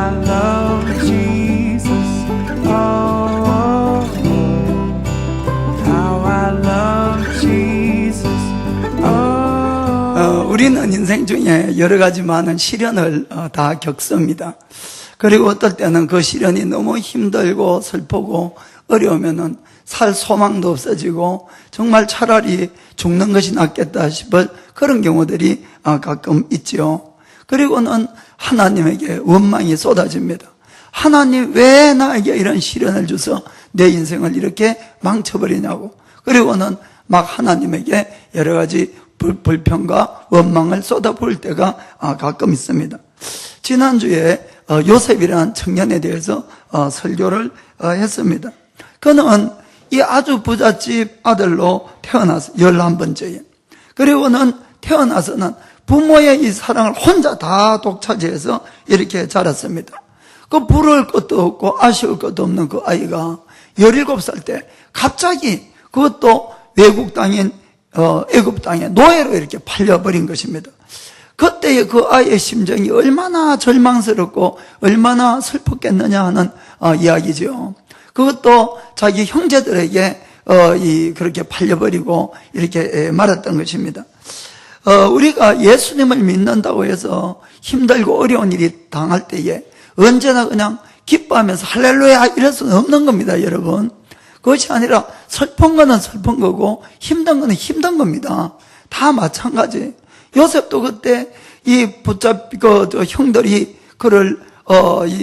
I love Jesus. Oh, how I love Jesus. 우리는 인생 중에 여러 가지 많은 시련을 다 겪습니다. 그리고 어떨 때는 그 시련이 너무 힘들고 슬프고 어려우면은 살 소망도 없어지고 정말 차라리 죽는 것이 낫겠다 싶을 그런 경우들이 가끔 있죠. 그리고는 하나님에게 원망이 쏟아집니다. 하나님 왜 나에게 이런 시련을 줘서 내 인생을 이렇게 망쳐버리냐고. 그리고는 막 하나님에게 여러 가지 불평과 원망을 쏟아부을 때가 가끔 있습니다. 지난주에 요셉이라는 청년에 대해서 설교를 했습니다. 그는 이 아주 부잣집 아들로 태어나서 11번째에, 그리고는 태어나서는 부모의 이 사랑을 혼자 다 독차지해서 이렇게 자랐습니다. 그 부러울 것도 없고 아쉬울 것도 없는 그 아이가 17살 때 갑자기 그것도 외국 땅인 애굽 땅에 노예로 이렇게 팔려버린 것입니다. 그때의 그 아이의 심정이 얼마나 절망스럽고 얼마나 슬펐겠느냐 하는 이야기죠. 그것도 자기 형제들에게 그렇게 팔려버리고 이렇게 말았던 것입니다. 우리가 예수님을 믿는다고 해서 힘들고 어려운 일이 당할 때에 언제나 그냥 기뻐하면서 할렐루야 이럴 수는 없는 겁니다, 여러분. 그것이 아니라 슬픈 거는 슬픈 거고 힘든 거는 힘든 겁니다. 다 마찬가지. 요셉도 그때 형들이 그를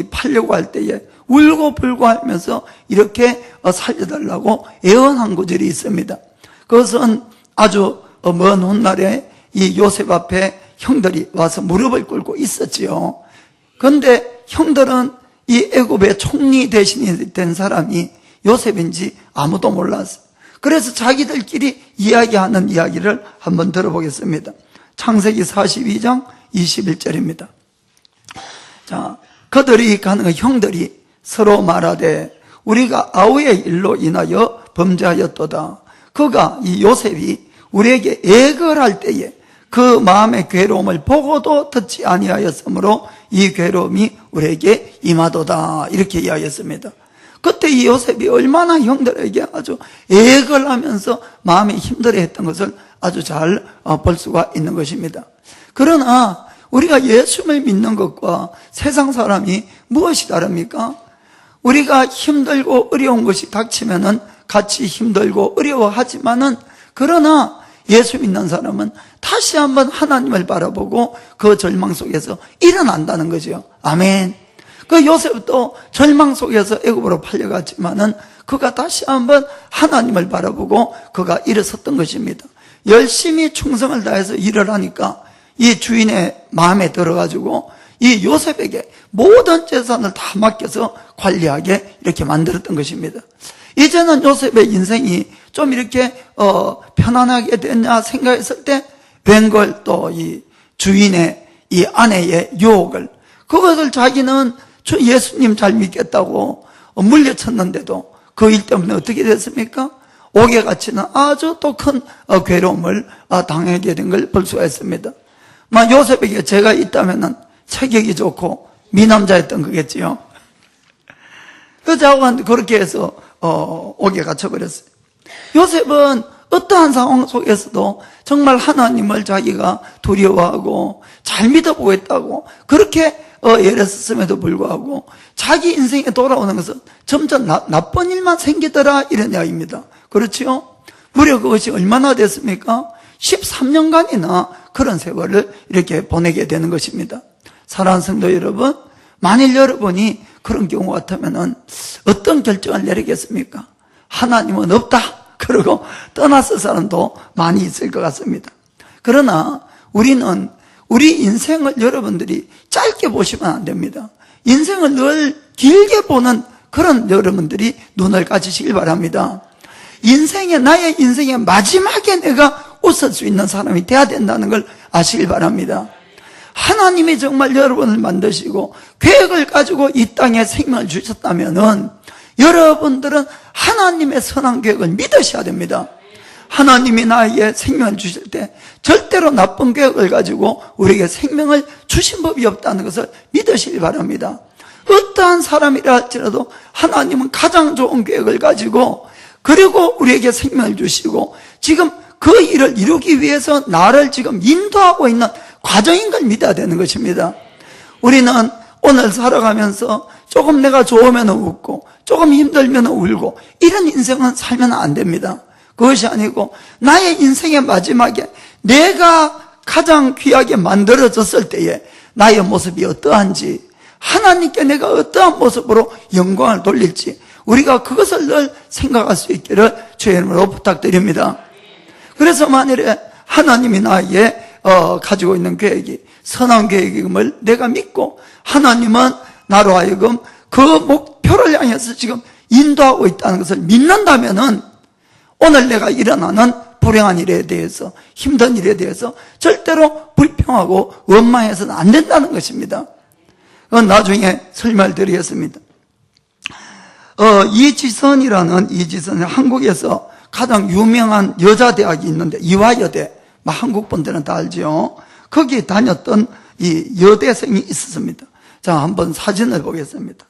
팔려고 할 때에 울고 불고 하면서 이렇게 살려달라고 애원한 구절이 있습니다. 그것은 아주 먼 훗날에 이 요셉 앞에 형들이 와서 무릎을 꿇고 있었지요. 그런데 형들은 이 애굽의 총리 대신이 된 사람이 요셉인지 아무도 몰랐어요. 그래서 자기들끼리 이야기하는 이야기를 한번 들어보겠습니다. 창세기 42장 21절입니다. 자, 그들이 가는 형들이 서로 말하되 우리가 아우의 일로 인하여 범죄하였도다. 그가 이 요셉이 우리에게 애걸할 때에 그 마음의 괴로움을 보고도 듣지 아니하였으므로 이 괴로움이 우리에게 임하도다. 이렇게 이야기했습니다. 그때 이 요셉이 얼마나 형들에게 아주 애걸하면서 마음이 힘들어했던 것을 아주 잘 볼 수가 있는 것입니다. 그러나 우리가 예수를 믿는 것과 세상 사람이 무엇이 다릅니까? 우리가 힘들고 어려운 것이 닥치면은 같이 힘들고 어려워하지만은, 그러나 예수 믿는 사람은 다시 한번 하나님을 바라보고 그 절망 속에서 일어난다는 거죠. 아멘. 그 요셉도 절망 속에서 애굽으로 팔려갔지만은 그가 다시 한번 하나님을 바라보고 그가 일어섰던 것입니다. 열심히 충성을 다해서 일을 하니까 이 주인의 마음에 들어가지고 이 요셉에게 모든 재산을 다 맡겨서 관리하게 이렇게 만들었던 것입니다. 이제는 요셉의 인생이 좀 이렇게 편안하게 됐냐 생각했을 때 웬걸 또 이 주인의 이 아내의 유혹을, 그것을 자기는 예수님 잘 믿겠다고 물려쳤는데도 그 일 때문에 어떻게 됐습니까? 옥에 갇히는 아주 또 큰 괴로움을 당하게 된 걸 볼 수가 있습니다. 요셉에게 제가 있다면은 체격이 좋고 미남자였던 거겠지요. 그 자고는 그렇게 해서 옥에 갇혀버렸어요. 요셉은 어떠한 상황 속에서도 정말 하나님을 자기가 두려워하고 잘 믿어보겠다고 그렇게 애랬었음에도 불구하고 자기 인생에 돌아오는 것은 점점 나쁜 일만 생기더라, 이런 이야기입니다. 그렇지요? 무려 그것이 얼마나 됐습니까? 13년간이나 그런 세월을 이렇게 보내게 되는 것입니다. 사랑하는 성도 여러분, 만일 여러분이 그런 경우 같으면은 어떤 결정을 내리겠습니까? 하나님은 없다, 그러고 떠났을 사람도 많이 있을 것 같습니다. 그러나 우리는 우리 인생을 여러분들이 짧게 보시면 안 됩니다. 인생을 늘 길게 보는 그런 여러분들이 눈을 가지시길 바랍니다. 나의 인생의 마지막에 내가 웃을 수 있는 사람이 돼야 된다는 걸 아시길 바랍니다. 하나님이 정말 여러분을 만드시고 계획을 가지고 이 땅에 생명을 주셨다면은 여러분들은 하나님의 선한 계획을 믿으셔야 됩니다. 하나님이 나에게 생명을 주실 때 절대로 나쁜 계획을 가지고 우리에게 생명을 주신 법이 없다는 것을 믿으시기 바랍니다. 어떠한 사람이라 할지라도 하나님은 가장 좋은 계획을 가지고 그리고 우리에게 생명을 주시고 지금 그 일을 이루기 위해서 나를 지금 인도하고 있는 과정인 걸 믿어야 되는 것입니다. 우리는 오늘 살아가면서 조금 내가 좋으면 웃고 조금 힘들면 울고 이런 인생은 살면 안 됩니다. 그것이 아니고 나의 인생의 마지막에 내가 가장 귀하게 만들어졌을 때에 나의 모습이 어떠한지 하나님께 내가 어떠한 모습으로 영광을 돌릴지 우리가 그것을 늘 생각할 수 있기를 주의 이름으로 부탁드립니다. 그래서 만일에 하나님이 나에게 가지고 있는 계획이 선한 계획임을 내가 믿고 하나님은 나로 하여금 그 목표를 향해서 지금 인도하고 있다는 것을 믿는다면은 오늘 내가 일어나는 불행한 일에 대해서 힘든 일에 대해서 절대로 불평하고 원망해서는 안 된다는 것입니다. 그건 나중에 설명을 드리겠습니다. 이지선이라는 한국에서 가장 유명한 여자 대학이 있는데 이화여대, 한국 분들은 다 알죠. 거기에 다녔던 이 여대생이 있었습니다. 자, 한번 사진을 보겠습니다.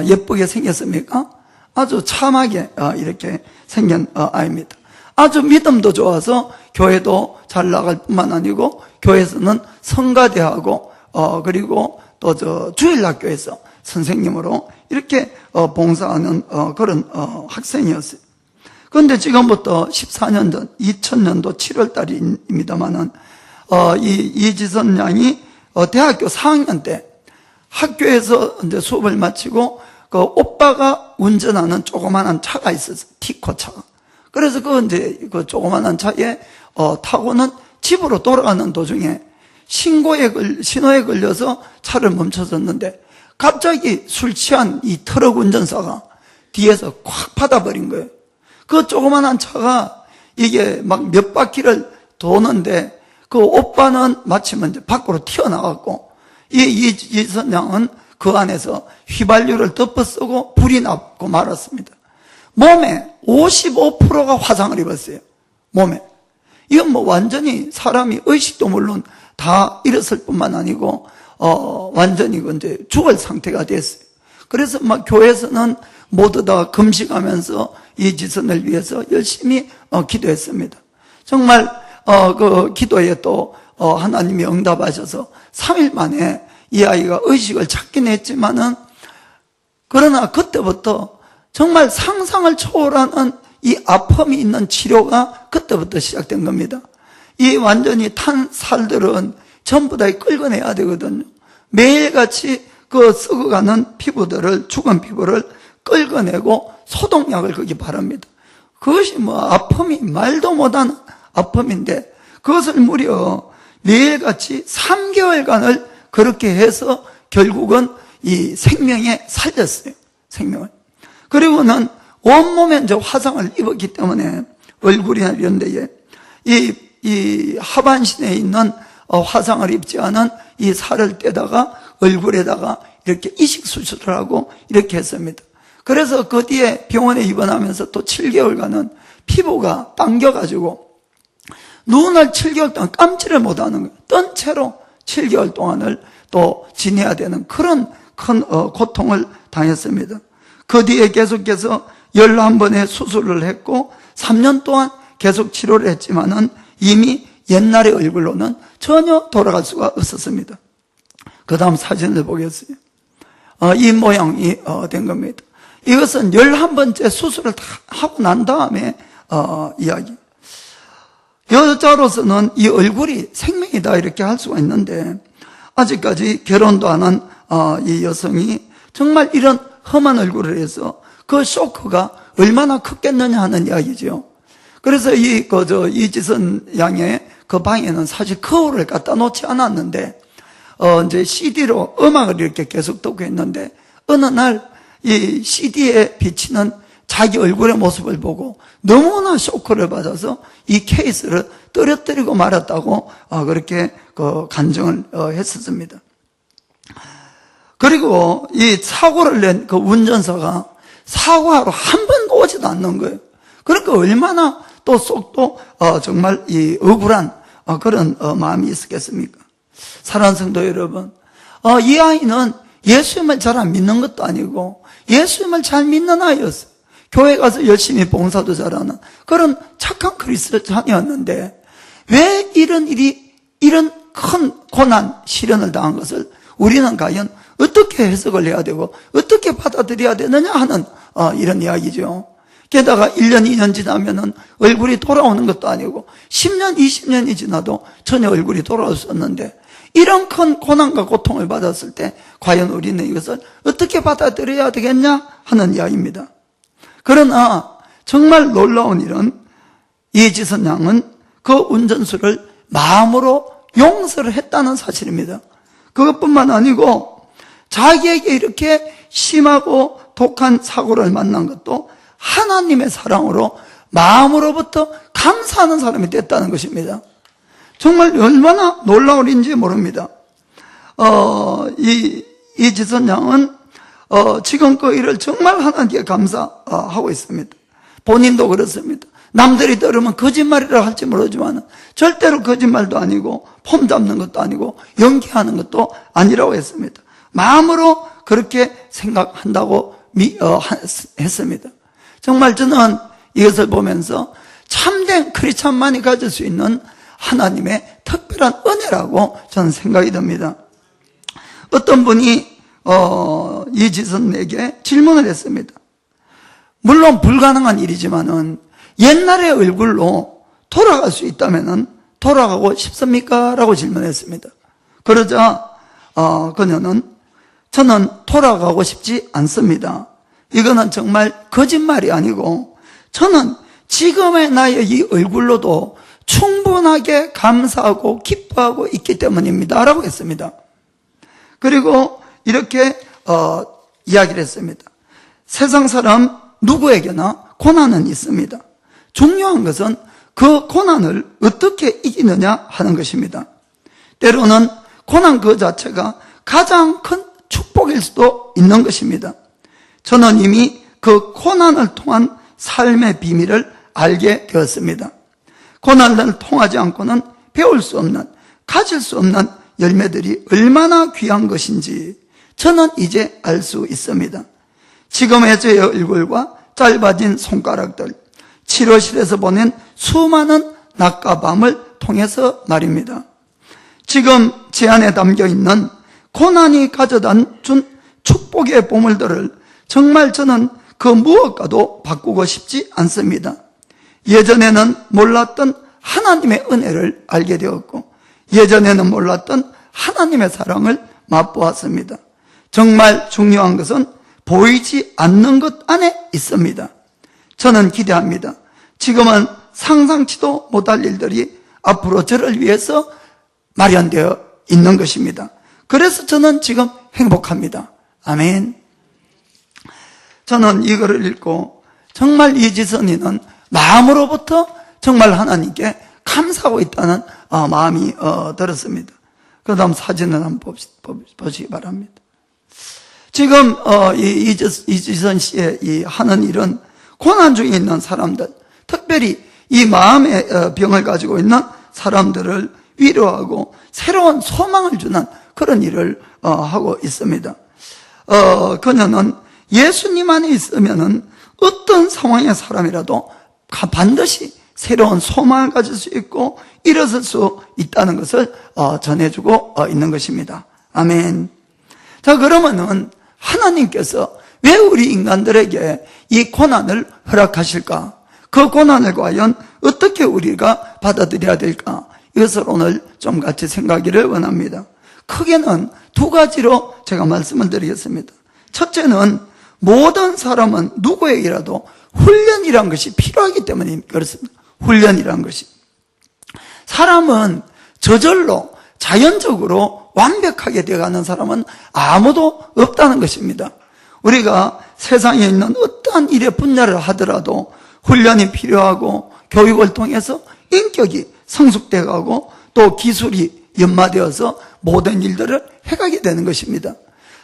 예쁘게 생겼습니까? 아주 참하게 이렇게 생긴 아이입니다. 아주 믿음도 좋아서 교회도 잘 나갈 뿐만 아니고 교회에서는 성가대하고 그리고 또 주일학교에서 선생님으로 이렇게 봉사하는 그런 학생이었어요. 그런데 지금부터 14년 전 2000년도 7월 달입니다만은 이지선 양이 대학교 4학년 때 학교에서 이제 수업을 마치고 그 오빠가 운전하는 조그만한 차가 있었어요. 티코 차가. 그래서 그 조그만한 차에 타고는 집으로 돌아가는 도중에 신호에 걸려서 차를 멈춰섰는데 갑자기 술 취한 이 트럭 운전사가 뒤에서 콱 받아버린 거예요. 그 조그만한 차가 이게 막 몇 바퀴를 도는데 그 오빠는 마침 이제 밖으로 튀어나갔고 이지선 양은 그 안에서 휘발유를 덮어쓰고 불이 났고 말았습니다. 몸에 55%가 화상을 입었어요. 몸에. 이건 완전히 사람이 의식도 물론 다 잃었을 뿐만 아니고 완전히 이제 죽을 상태가 됐어요. 그래서 교회에서는 모두 다 금식하면서 이지선을 위해서 열심히 기도했습니다. 정말 그 기도에 또 하나님이 응답하셔서 3일 만에 이 아이가 의식을 찾긴 했지만은 그러나 그때부터 정말 상상을 초월하는 이 아픔이 있는 치료가 그때부터 시작된 겁니다. 이 완전히 탄 살들은 전부 다 긁어내야 되거든요. 매일같이 그 썩어가는 피부들을, 죽은 피부를 긁어내고 소독약을 거기 바릅니다. 그것이 아픔이 말도 못하는 아픔인데 그것을 무려 매일같이 3개월간을 그렇게 해서 결국은 이 생명에 살렸어요. 생명을. 그리고는 온몸에 이제 화상을 입었기 때문에 얼굴이나 이런 데에 이 하반신에 있는 화상을 입지 않은 이 살을 떼다가 얼굴에다가 이렇게 이식 수술을 하고 이렇게 했습니다. 그래서 그 뒤에 병원에 입원하면서 또 7개월간은 피부가 당겨가지고 눈을 7개월 동안 감지를 못하는 거예요. 뜬 채로 7개월 동안을 또 지내야 되는 그런 큰 고통을 당했습니다. 그 뒤에 계속해서 11번의 수술을 했고 3년 동안 계속 치료를 했지만은 이미 옛날의 얼굴로는 전혀 돌아갈 수가 없었습니다. 그 다음 사진을 보겠어요. 이 모양이 된 겁니다. 이것은 11번째 수술을 다 하고 난 다음에 이야기. 여자로서는 이 얼굴이 생명이다 이렇게 할 수가 있는데 아직까지 결혼도 안 한 이 여성이 정말 이런 험한 얼굴을 해서 그 쇼크가 얼마나 컸겠느냐 하는 이야기죠. 그래서 이지선 양의 그 방에는 사실 거울을 갖다 놓지 않았는데 이제 CD로 음악을 이렇게 계속 듣고 있는데 어느 날 이 CD에 비치는 자기 얼굴의 모습을 보고 너무나 쇼크를 받아서 이 케이스를 떨어뜨리고 말았다고 그렇게 간증을 했었습니다. 그리고 이 사고를 낸 그 운전사가 사고하러 한 번도 오지도 않는 거예요. 그러니까 얼마나 또 속도 정말 이 억울한 그런 마음이 있었겠습니까? 사랑하는 성도 여러분, 이 아이는 예수님을 잘 안 믿는 것도 아니고 예수님을 잘 믿는 아이였어요. 교회 가서 열심히 봉사도 잘하는 그런 착한 크리스찬이었는데 왜 이런 큰 고난, 시련을 당한 것을 우리는 과연 어떻게 해석을 해야 되고 어떻게 받아들여야 되느냐 하는 이런 이야기죠. 게다가 1년, 2년 지나면은 얼굴이 돌아오는 것도 아니고 10년, 20년이 지나도 전혀 얼굴이 돌아왔었는데 이런 큰 고난과 고통을 받았을 때 과연 우리는 이것을 어떻게 받아들여야 되겠냐 하는 이야기입니다. 그러나 정말 놀라운 일은 이지선 양은 그 운전수를 마음으로 용서를 했다는 사실입니다. 그것뿐만 아니고 자기에게 이렇게 심하고 독한 사고를 만난 것도 하나님의 사랑으로 마음으로부터 감사하는 사람이 됐다는 것입니다. 정말 얼마나 놀라운 일인지 모릅니다. 이지선 양은 지금 그 일을 정말 하나님께 감사하고 있습니다. 본인도 그렇습니다. 남들이 들으면 거짓말이라 할지 모르지만 절대로 거짓말도 아니고 폼 잡는 것도 아니고 연기하는 것도 아니라고 했습니다. 마음으로 그렇게 생각한다고 했습니다. 정말 저는 이것을 보면서 참된 크리스찬만이 가질 수 있는 하나님의 특별한 은혜라고 저는 생각이 듭니다. 어떤 분이 이지선에게 질문을 했습니다. 물론 불가능한 일이지만은 옛날의 얼굴로 돌아갈 수 있다면은 돌아가고 싶습니까? 라고 질문했습니다. 그러자 그녀는 저는 돌아가고 싶지 않습니다. 이거는 정말 거짓말이 아니고 저는 지금의 나의 이 얼굴로도 충분하게 감사하고 기뻐하고 있기 때문입니다. 라고 했습니다. 그리고 이렇게 이야기를 했습니다. 세상 사람 누구에게나 고난은 있습니다. 중요한 것은 그 고난을 어떻게 이기느냐 하는 것입니다. 때로는 고난 그 자체가 가장 큰 축복일 수도 있는 것입니다. 저는 이미 그 고난을 통한 삶의 비밀을 알게 되었습니다. 고난을 통하지 않고는 배울 수 없는, 가질 수 없는 열매들이 얼마나 귀한 것인지 저는 이제 알 수 있습니다. 지금의 제 얼굴과 짧아진 손가락들, 치료실에서 보낸 수많은 낮과 밤을 통해서 말입니다. 지금 제 안에 담겨있는 고난이 가져다 준 축복의 보물들을 정말 저는 그 무엇과도 바꾸고 싶지 않습니다. 예전에는 몰랐던 하나님의 은혜를 알게 되었고 예전에는 몰랐던 하나님의 사랑을 맛보았습니다. 정말 중요한 것은 보이지 않는 것 안에 있습니다. 저는 기대합니다. 지금은 상상치도 못할 일들이 앞으로 저를 위해서 마련되어 있는 것입니다. 그래서 저는 지금 행복합니다. 아멘. 저는 이거를 읽고 정말 이지선이는 마음으로부터 정말 하나님께 감사하고 있다는 마음이 들었습니다. 그 다음 사진을 한번 보시기 바랍니다. 지금 이지선 씨의 이 하는 일은 고난 중에 있는 사람들, 특별히 이 마음의 병을 가지고 있는 사람들을 위로하고 새로운 소망을 주는 그런 일을 하고 있습니다. 그녀는 예수님 안에 있으면은 어떤 상황의 사람이라도 반드시 새로운 소망을 가질 수 있고 일어설 수 있다는 것을 전해주고 있는 것입니다. 아멘. 자, 그러면은 하나님께서 왜 우리 인간들에게 이 고난을 허락하실까? 그 고난을 과연 어떻게 우리가 받아들여야 될까? 이것을 오늘 좀 같이 생각하기를 원합니다. 크게는 두 가지로 제가 말씀을 드리겠습니다. 첫째는 모든 사람은 누구에게라도 훈련이란 것이 필요하기 때문에 그렇습니다. 훈련이란 것이. 사람은 저절로 자연적으로 완벽하게 되어가는 사람은 아무도 없다는 것입니다. 우리가 세상에 있는 어떠한 일의 분야를 하더라도 훈련이 필요하고 교육을 통해서 인격이 성숙되어가고 또 기술이 연마되어서 모든 일들을 해가게 되는 것입니다.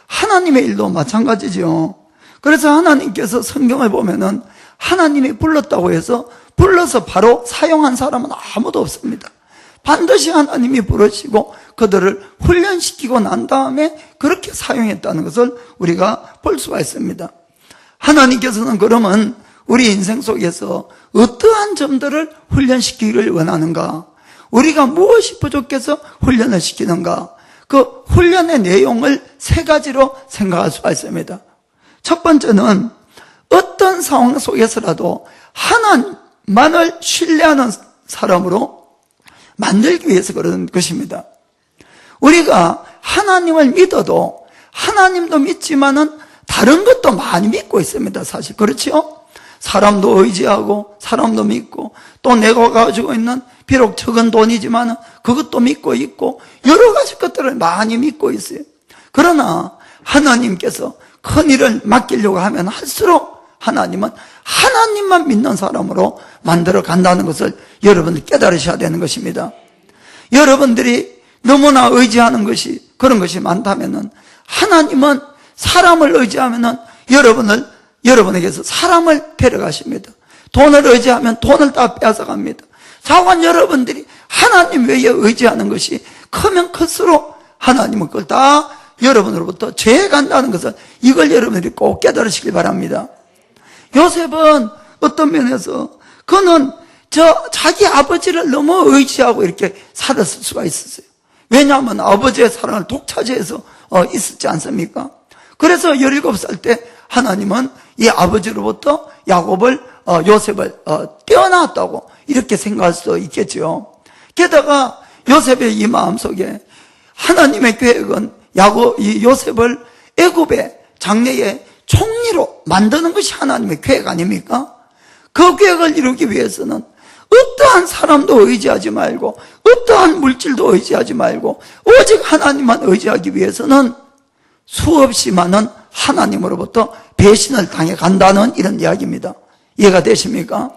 하나님의 일도 마찬가지죠. 그래서 하나님께서 성경을 보면은 하나님이 불렀다고 해서 불러서 바로 사용한 사람은 아무도 없습니다. 반드시 하나님이 부르시고 그들을 훈련시키고 난 다음에 그렇게 사용했다는 것을 우리가 볼 수가 있습니다. 하나님께서는 그러면 우리 인생 속에서 어떠한 점들을 훈련시키기를 원하는가? 우리가 무엇이 부족해서 훈련을 시키는가? 그 훈련의 내용을 세 가지로 생각할 수가 있습니다. 첫 번째는 어떤 상황 속에서라도 하나님만을 신뢰하는 사람으로 만들기 위해서 그러는 것입니다. 우리가 하나님을 믿어도 하나님도 믿지만은 다른 것도 많이 믿고 있습니다. 사실 그렇죠? 사람도 의지하고 사람도 믿고 또 내가 가지고 있는 비록 적은 돈이지만 그것도 믿고 있고 여러 가지 것들을 많이 믿고 있어요. 그러나 하나님께서 큰 일을 맡기려고 하면 할수록 하나님은 하나님만 믿는 사람으로 만들어 간다는 것을 여러분들 깨달으셔야 되는 것입니다. 여러분들이 너무나 의지하는 것이 그런 것이 많다면은 하나님은 사람을 의지하면은 여러분에게서 사람을 데려가십니다. 돈을 의지하면 돈을 다 빼앗아갑니다. 자관 여러분들이 하나님 외에 의지하는 것이 크면 클수록 하나님은 그걸 다 여러분으로부터 죄간다는 것을 이걸 여러분들이 꼭 깨달으시길 바랍니다. 요셉은 어떤 면에서 그는 자기 아버지를 너무 의지하고 이렇게 살았을 수가 있었어요. 왜냐하면 아버지의 사랑을 독차지해서 있었지 않습니까? 그래서 17살 때 하나님은 이 아버지로부터 요셉을 떼어놨다고 이렇게 생각할 수도 있겠죠. 게다가 요셉의 이 마음속에 하나님의 계획은 이 요셉을 애굽의 장래의 총리로 만드는 것이 하나님의 계획 아닙니까? 그 계획을 이루기 위해서는 어떠한 사람도 의지하지 말고 어떠한 물질도 의지하지 말고 오직 하나님만 의지하기 위해서는 수없이 많은 하나님으로부터 배신을 당해 간다는 이런 이야기입니다. 이해가 되십니까?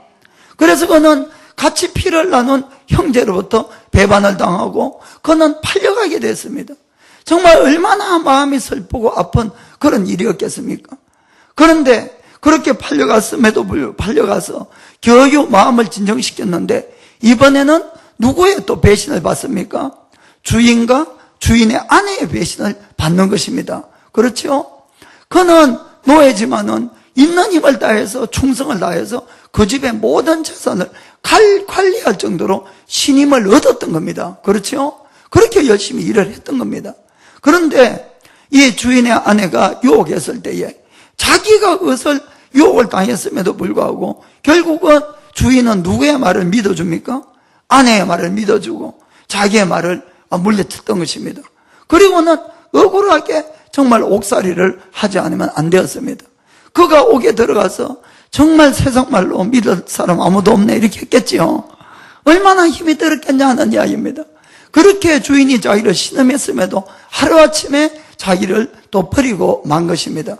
그래서 그는 같이 피를 나눈 형제로부터 배반을 당하고 그는 팔려가게 됐습니다. 정말 얼마나 마음이 슬프고 아픈 그런 일이었겠습니까? 그런데 그렇게 팔려갔음에도 불구하고 팔려가서 겨우 마음을 진정시켰는데 이번에는 누구의 또 배신을 받습니까? 주인과 주인의 아내의 배신을 받는 것입니다. 그렇죠? 그는 노예지만은 있는 힘을 다해서 충성을 다해서 그 집의 모든 재산을 관리할 정도로 신임을 얻었던 겁니다. 그렇죠? 그렇게 열심히 일을 했던 겁니다. 그런데 이 주인의 아내가 유혹했을 때에 자기가 그것을 유혹을 당했음에도 불구하고 결국은 주인은 누구의 말을 믿어줍니까? 아내의 말을 믿어주고 자기의 말을 물려쳤던 것입니다. 그리고는 억울하게 정말 옥살이를 하지 않으면 안 되었습니다. 그가 옥에 들어가서 정말 세상 말로 믿을 사람 아무도 없네 이렇게 했겠지요. 얼마나 힘이 들었겠냐 하는 이야기입니다. 그렇게 주인이 자기를 신음했음에도 하루아침에 자기를 또 버리고 만 것입니다.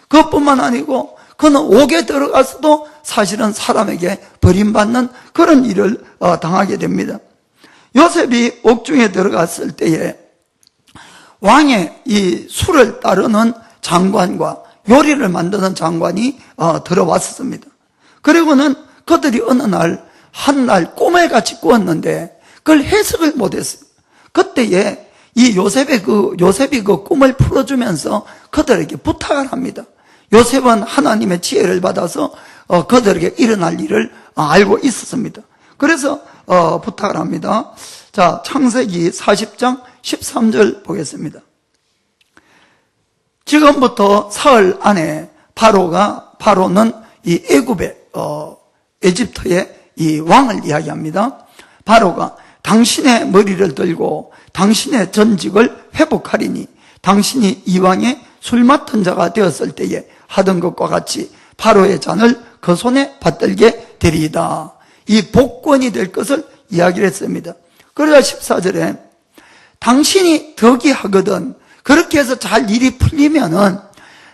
그것뿐만 아니고 그는 옥에 들어가서도 사실은 사람에게 버림받는 그런 일을 당하게 됩니다. 요셉이 옥중에 들어갔을 때에 왕의 이 술을 따르는 장관과 요리를 만드는 장관이 들어왔었습니다. 그리고는 그들이 어느 날 한날 꿈을 같이 꾸었는데 그걸 해석을 못했어요. 그때에 이 요셉이 그 꿈을 풀어주면서 그들에게 부탁을 합니다. 요셉은 하나님의 지혜를 받아서 그들에게 일어날 일을 알고 있었습니다. 그래서 부탁을 합니다. 자, 창세기 40장 13절 보겠습니다. 지금부터 사흘 안에 바로는 이 애굽의 에집트의 이 왕을 이야기합니다. 바로가 당신의 머리를 들고 당신의 전직을 회복하리니 당신이 이왕의 술 맡은 자가 되었을 때에 하던 것과 같이 바로의 잔을 그 손에 받들게 되리이다. 이 복권이 될 것을 이야기를 했습니다. 그러자 14절에 당신이 덕이 하거든 그렇게 해서 잘 일이 풀리면은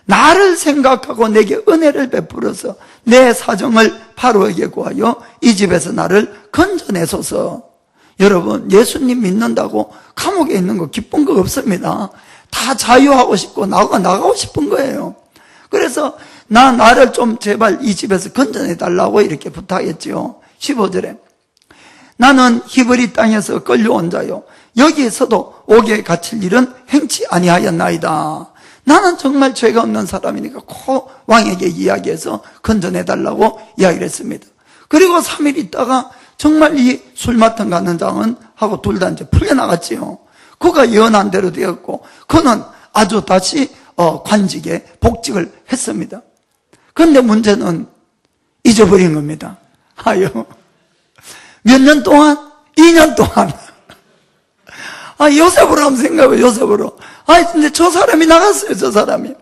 나를 생각하고 내게 은혜를 베풀어서 내 사정을 바로에게 구하여 이 집에서 나를 건져내소서. 여러분, 예수님 믿는다고 감옥에 있는 거 기쁜 거 없습니다. 다 자유하고 싶고 나가고 싶은 거예요. 그래서 나를 좀 제발 이 집에서 건져내달라고 이렇게 부탁했죠. 15절에 나는 히브리 땅에서 끌려온 자요 여기에서도 옥에 갇힐 일은 행치 아니하였나이다. 나는 정말 죄가 없는 사람이니까 코 왕에게 이야기해서 건져내달라고 이야기를 했습니다. 그리고 3일 있다가 정말 이 술 맡은 가는 장은 하고 둘 다 이제 풀려나갔지요. 그가 예언한 대로 되었고 그는 아주 다시 관직에 복직을 했습니다. 그런데 문제는 잊어버린 겁니다. 아유, 몇 년 동안? 2년 동안. 요셉으로 한번 생각해요, 요셉으로. 근데 저 사람이 나갔어요, 저 사람이.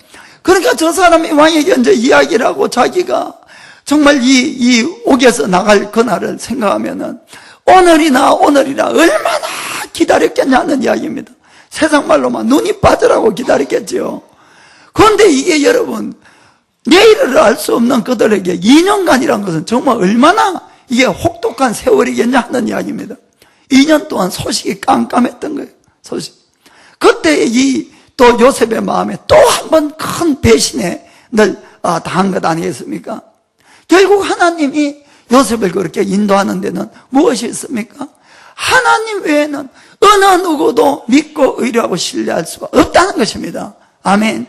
그러니까 저 사람이 왕에게 이제 이야기를 하고 자기가 정말 이 옥에서 나갈 그날을 생각하면은 오늘이나 얼마나 기다렸겠냐는 이야기입니다. 세상 말로만 눈이 빠져라고 기다렸겠지요. 그런데 이게 여러분, 내일을 알 수 없는 그들에게 2년간이라는 것은 정말 얼마나 이게 혹독한 세월이겠냐 하는 이야기입니다. 2년 동안 소식이 깜깜했던 거예요. 소식. 그때 또 요셉의 마음에 또 한 번 큰 배신에 늘 당한 것 아니겠습니까? 결국 하나님이 요셉을 그렇게 인도하는 데는 무엇이 있습니까? 하나님 외에는 어느 누구도 믿고 의뢰하고 신뢰할 수가 없다는 것입니다. 아멘.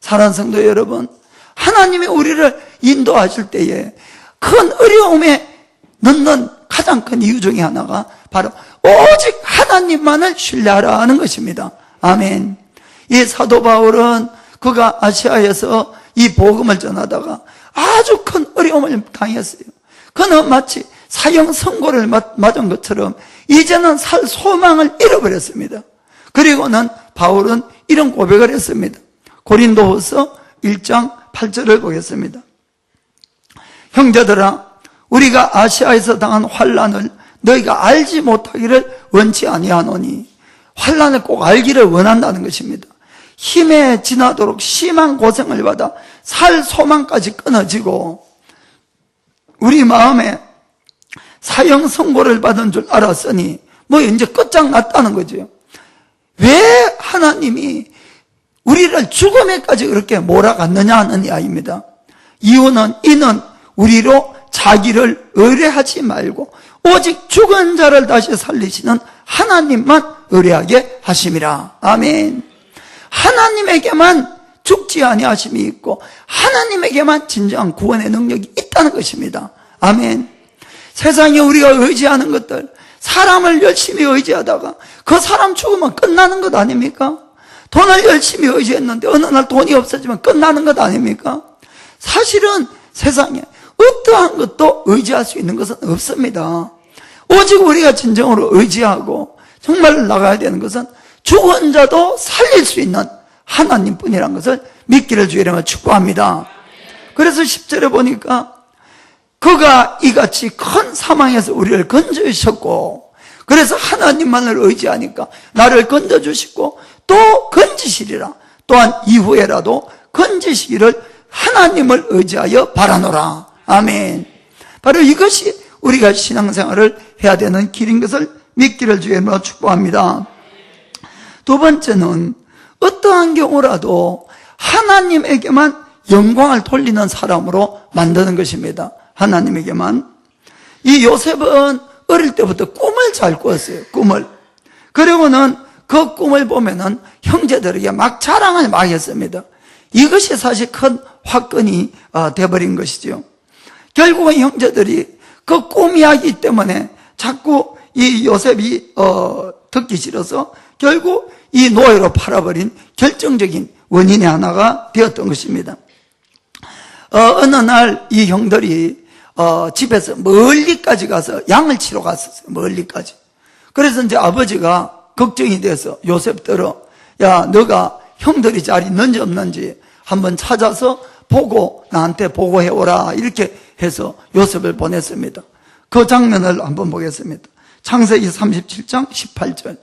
사랑하는 성도 여러분, 하나님이 우리를 인도하실 때에 큰 어려움에 넣는 가장 큰 이유 중에 하나가 바로 오직 하나님만을 신뢰하라는 것입니다. 아멘. 이 사도 바울은 그가 아시아에서 이 복음을 전하다가 아주 큰 어려움을 당했어요. 그는 마치 사형 선고를 맞은 것처럼 이제는 살 소망을 잃어버렸습니다. 그리고는 바울은 이런 고백을 했습니다. 고린도후서 1장 8절을 보겠습니다. 형제들아, 우리가 아시아에서 당한 환난을 너희가 알지 못하기를 원치 아니하노니, 환난을 꼭 알기를 원한다는 것입니다. 힘에 지나도록 심한 고생을 받아 살 소망까지 끊어지고 우리 마음에 사형 선고를 받은 줄 알았으니 이제 끝장났다는 거죠. 왜 하나님이 우리를 죽음에까지 그렇게 몰아갔느냐 하는 이야기입니다. 이유는 이는 우리로 자기를 의뢰하지 말고 오직 죽은 자를 다시 살리시는 하나님만 의뢰하게 하심이라. 아멘. 하나님에게만 죽지 아니하심이 있고 하나님에게만 진정한 구원의 능력이 있다는 것입니다. 아멘. 세상에 우리가 의지하는 것들, 사람을 열심히 의지하다가 그 사람 죽으면 끝나는 것 아닙니까? 돈을 열심히 의지했는데 어느 날 돈이 없어지면 끝나는 것 아닙니까? 사실은 세상에 어떠한 것도 의지할 수 있는 것은 없습니다. 오직 우리가 진정으로 의지하고 정말 나가야 되는 것은 죽은 자도 살릴 수 있는 하나님뿐이라는 것을 믿기를 주의 이름으로 축복합니다. 그래서 10절에 보니까 그가 이같이 큰 사망에서 우리를 건져주셨고, 그래서 하나님만을 의지하니까 나를 건져주시고 또 건지시리라. 또한 이후에라도 건지시기를 하나님을 의지하여 바라노라. 아멘. 바로 이것이 우리가 신앙생활을 해야 되는 길인 것을 믿기를 주의 이름으로 축복합니다. 두 번째는 어떠한 경우라도 하나님에게만 영광을 돌리는 사람으로 만드는 것입니다. 하나님에게만. 이 요셉은 어릴 때부터 꿈을 잘 꿨어요. 꿈을. 그리고는 그 꿈을 보면은 형제들에게 막 자랑을 막 했습니다. 이것이 사실 큰 화근이 돼버린 것이죠. 결국은 형제들이 그 꿈 이야기 때문에 자꾸 이 요셉이 듣기 싫어서 결국 이 노예로 팔아버린 결정적인 원인의 하나가 되었던 것입니다. 어느 날 이 형들이 집에서 멀리까지 가서 양을 치러 갔었어요. 멀리까지. 그래서 이제 아버지가 걱정이 돼서 요셉들어, 야, 너가 형들이 잘 있는지 없는지 한번 찾아서 보고 나한테 보고해오라, 이렇게 해서 요셉을 보냈습니다. 그 장면을 한번 보겠습니다. 창세기 37장 18절.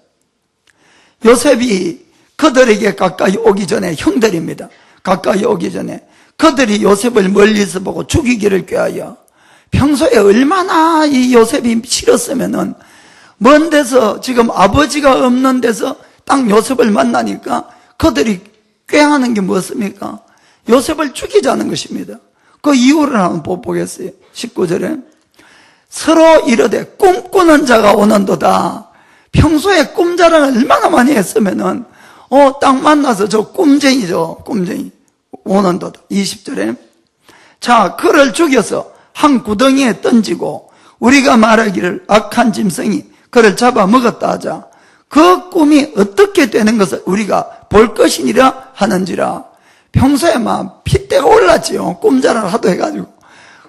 요셉이 그들에게 가까이 오기 전에, 형들입니다. 가까이 오기 전에 그들이 요셉을 멀리서 보고 죽이기를 꾀하여, 평소에 얼마나 이 요셉이 싫었으면은 먼 데서, 지금 아버지가 없는 데서 딱 요셉을 만나니까 그들이 꾀하는 게 무엇입니까? 요셉을 죽이자는 것입니다. 그 이유를 한번 보겠어요. 19절에 서로 이르되 꿈꾸는 자가 오는도다. 평소에 꿈 자랑을 얼마나 많이 했으면은 딱 만나서 저 꿈쟁이죠. 꿈쟁이 오는도다. 20절에 자 그를 죽여서 한 구덩이에 던지고 우리가 말하기를 악한 짐승이 그를 잡아 먹었다 하자. 그 꿈이 어떻게 되는 것을 우리가 볼 것이니라 하는지라. 평소에 막 핏대가 올랐지요. 꿈자랑을 하도 해가지고.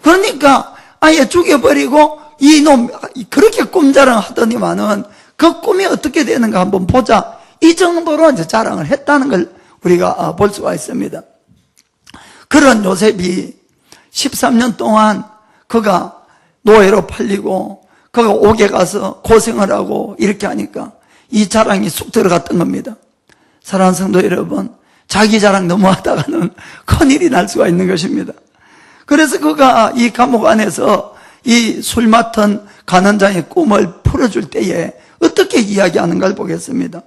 그러니까 아예 죽여버리고 이놈 그렇게 꿈자랑 하더니만은 그 꿈이 어떻게 되는가 한번 보자. 이 정도로 이제 자랑을 했다는 걸 우리가 볼 수가 있습니다. 그런 요셉이 13년 동안 그가 노예로 팔리고 그가 옥에 가서 고생을 하고 이렇게 하니까 이 자랑이 쑥 들어갔던 겁니다. 사랑하는 성도 여러분, 자기 자랑 너무 하다가는 큰일이 날 수가 있는 것입니다. 그래서 그가 이 감옥 안에서 이 술 맡은 간원장의 꿈을 풀어줄 때에 어떻게 이야기하는가를 보겠습니다.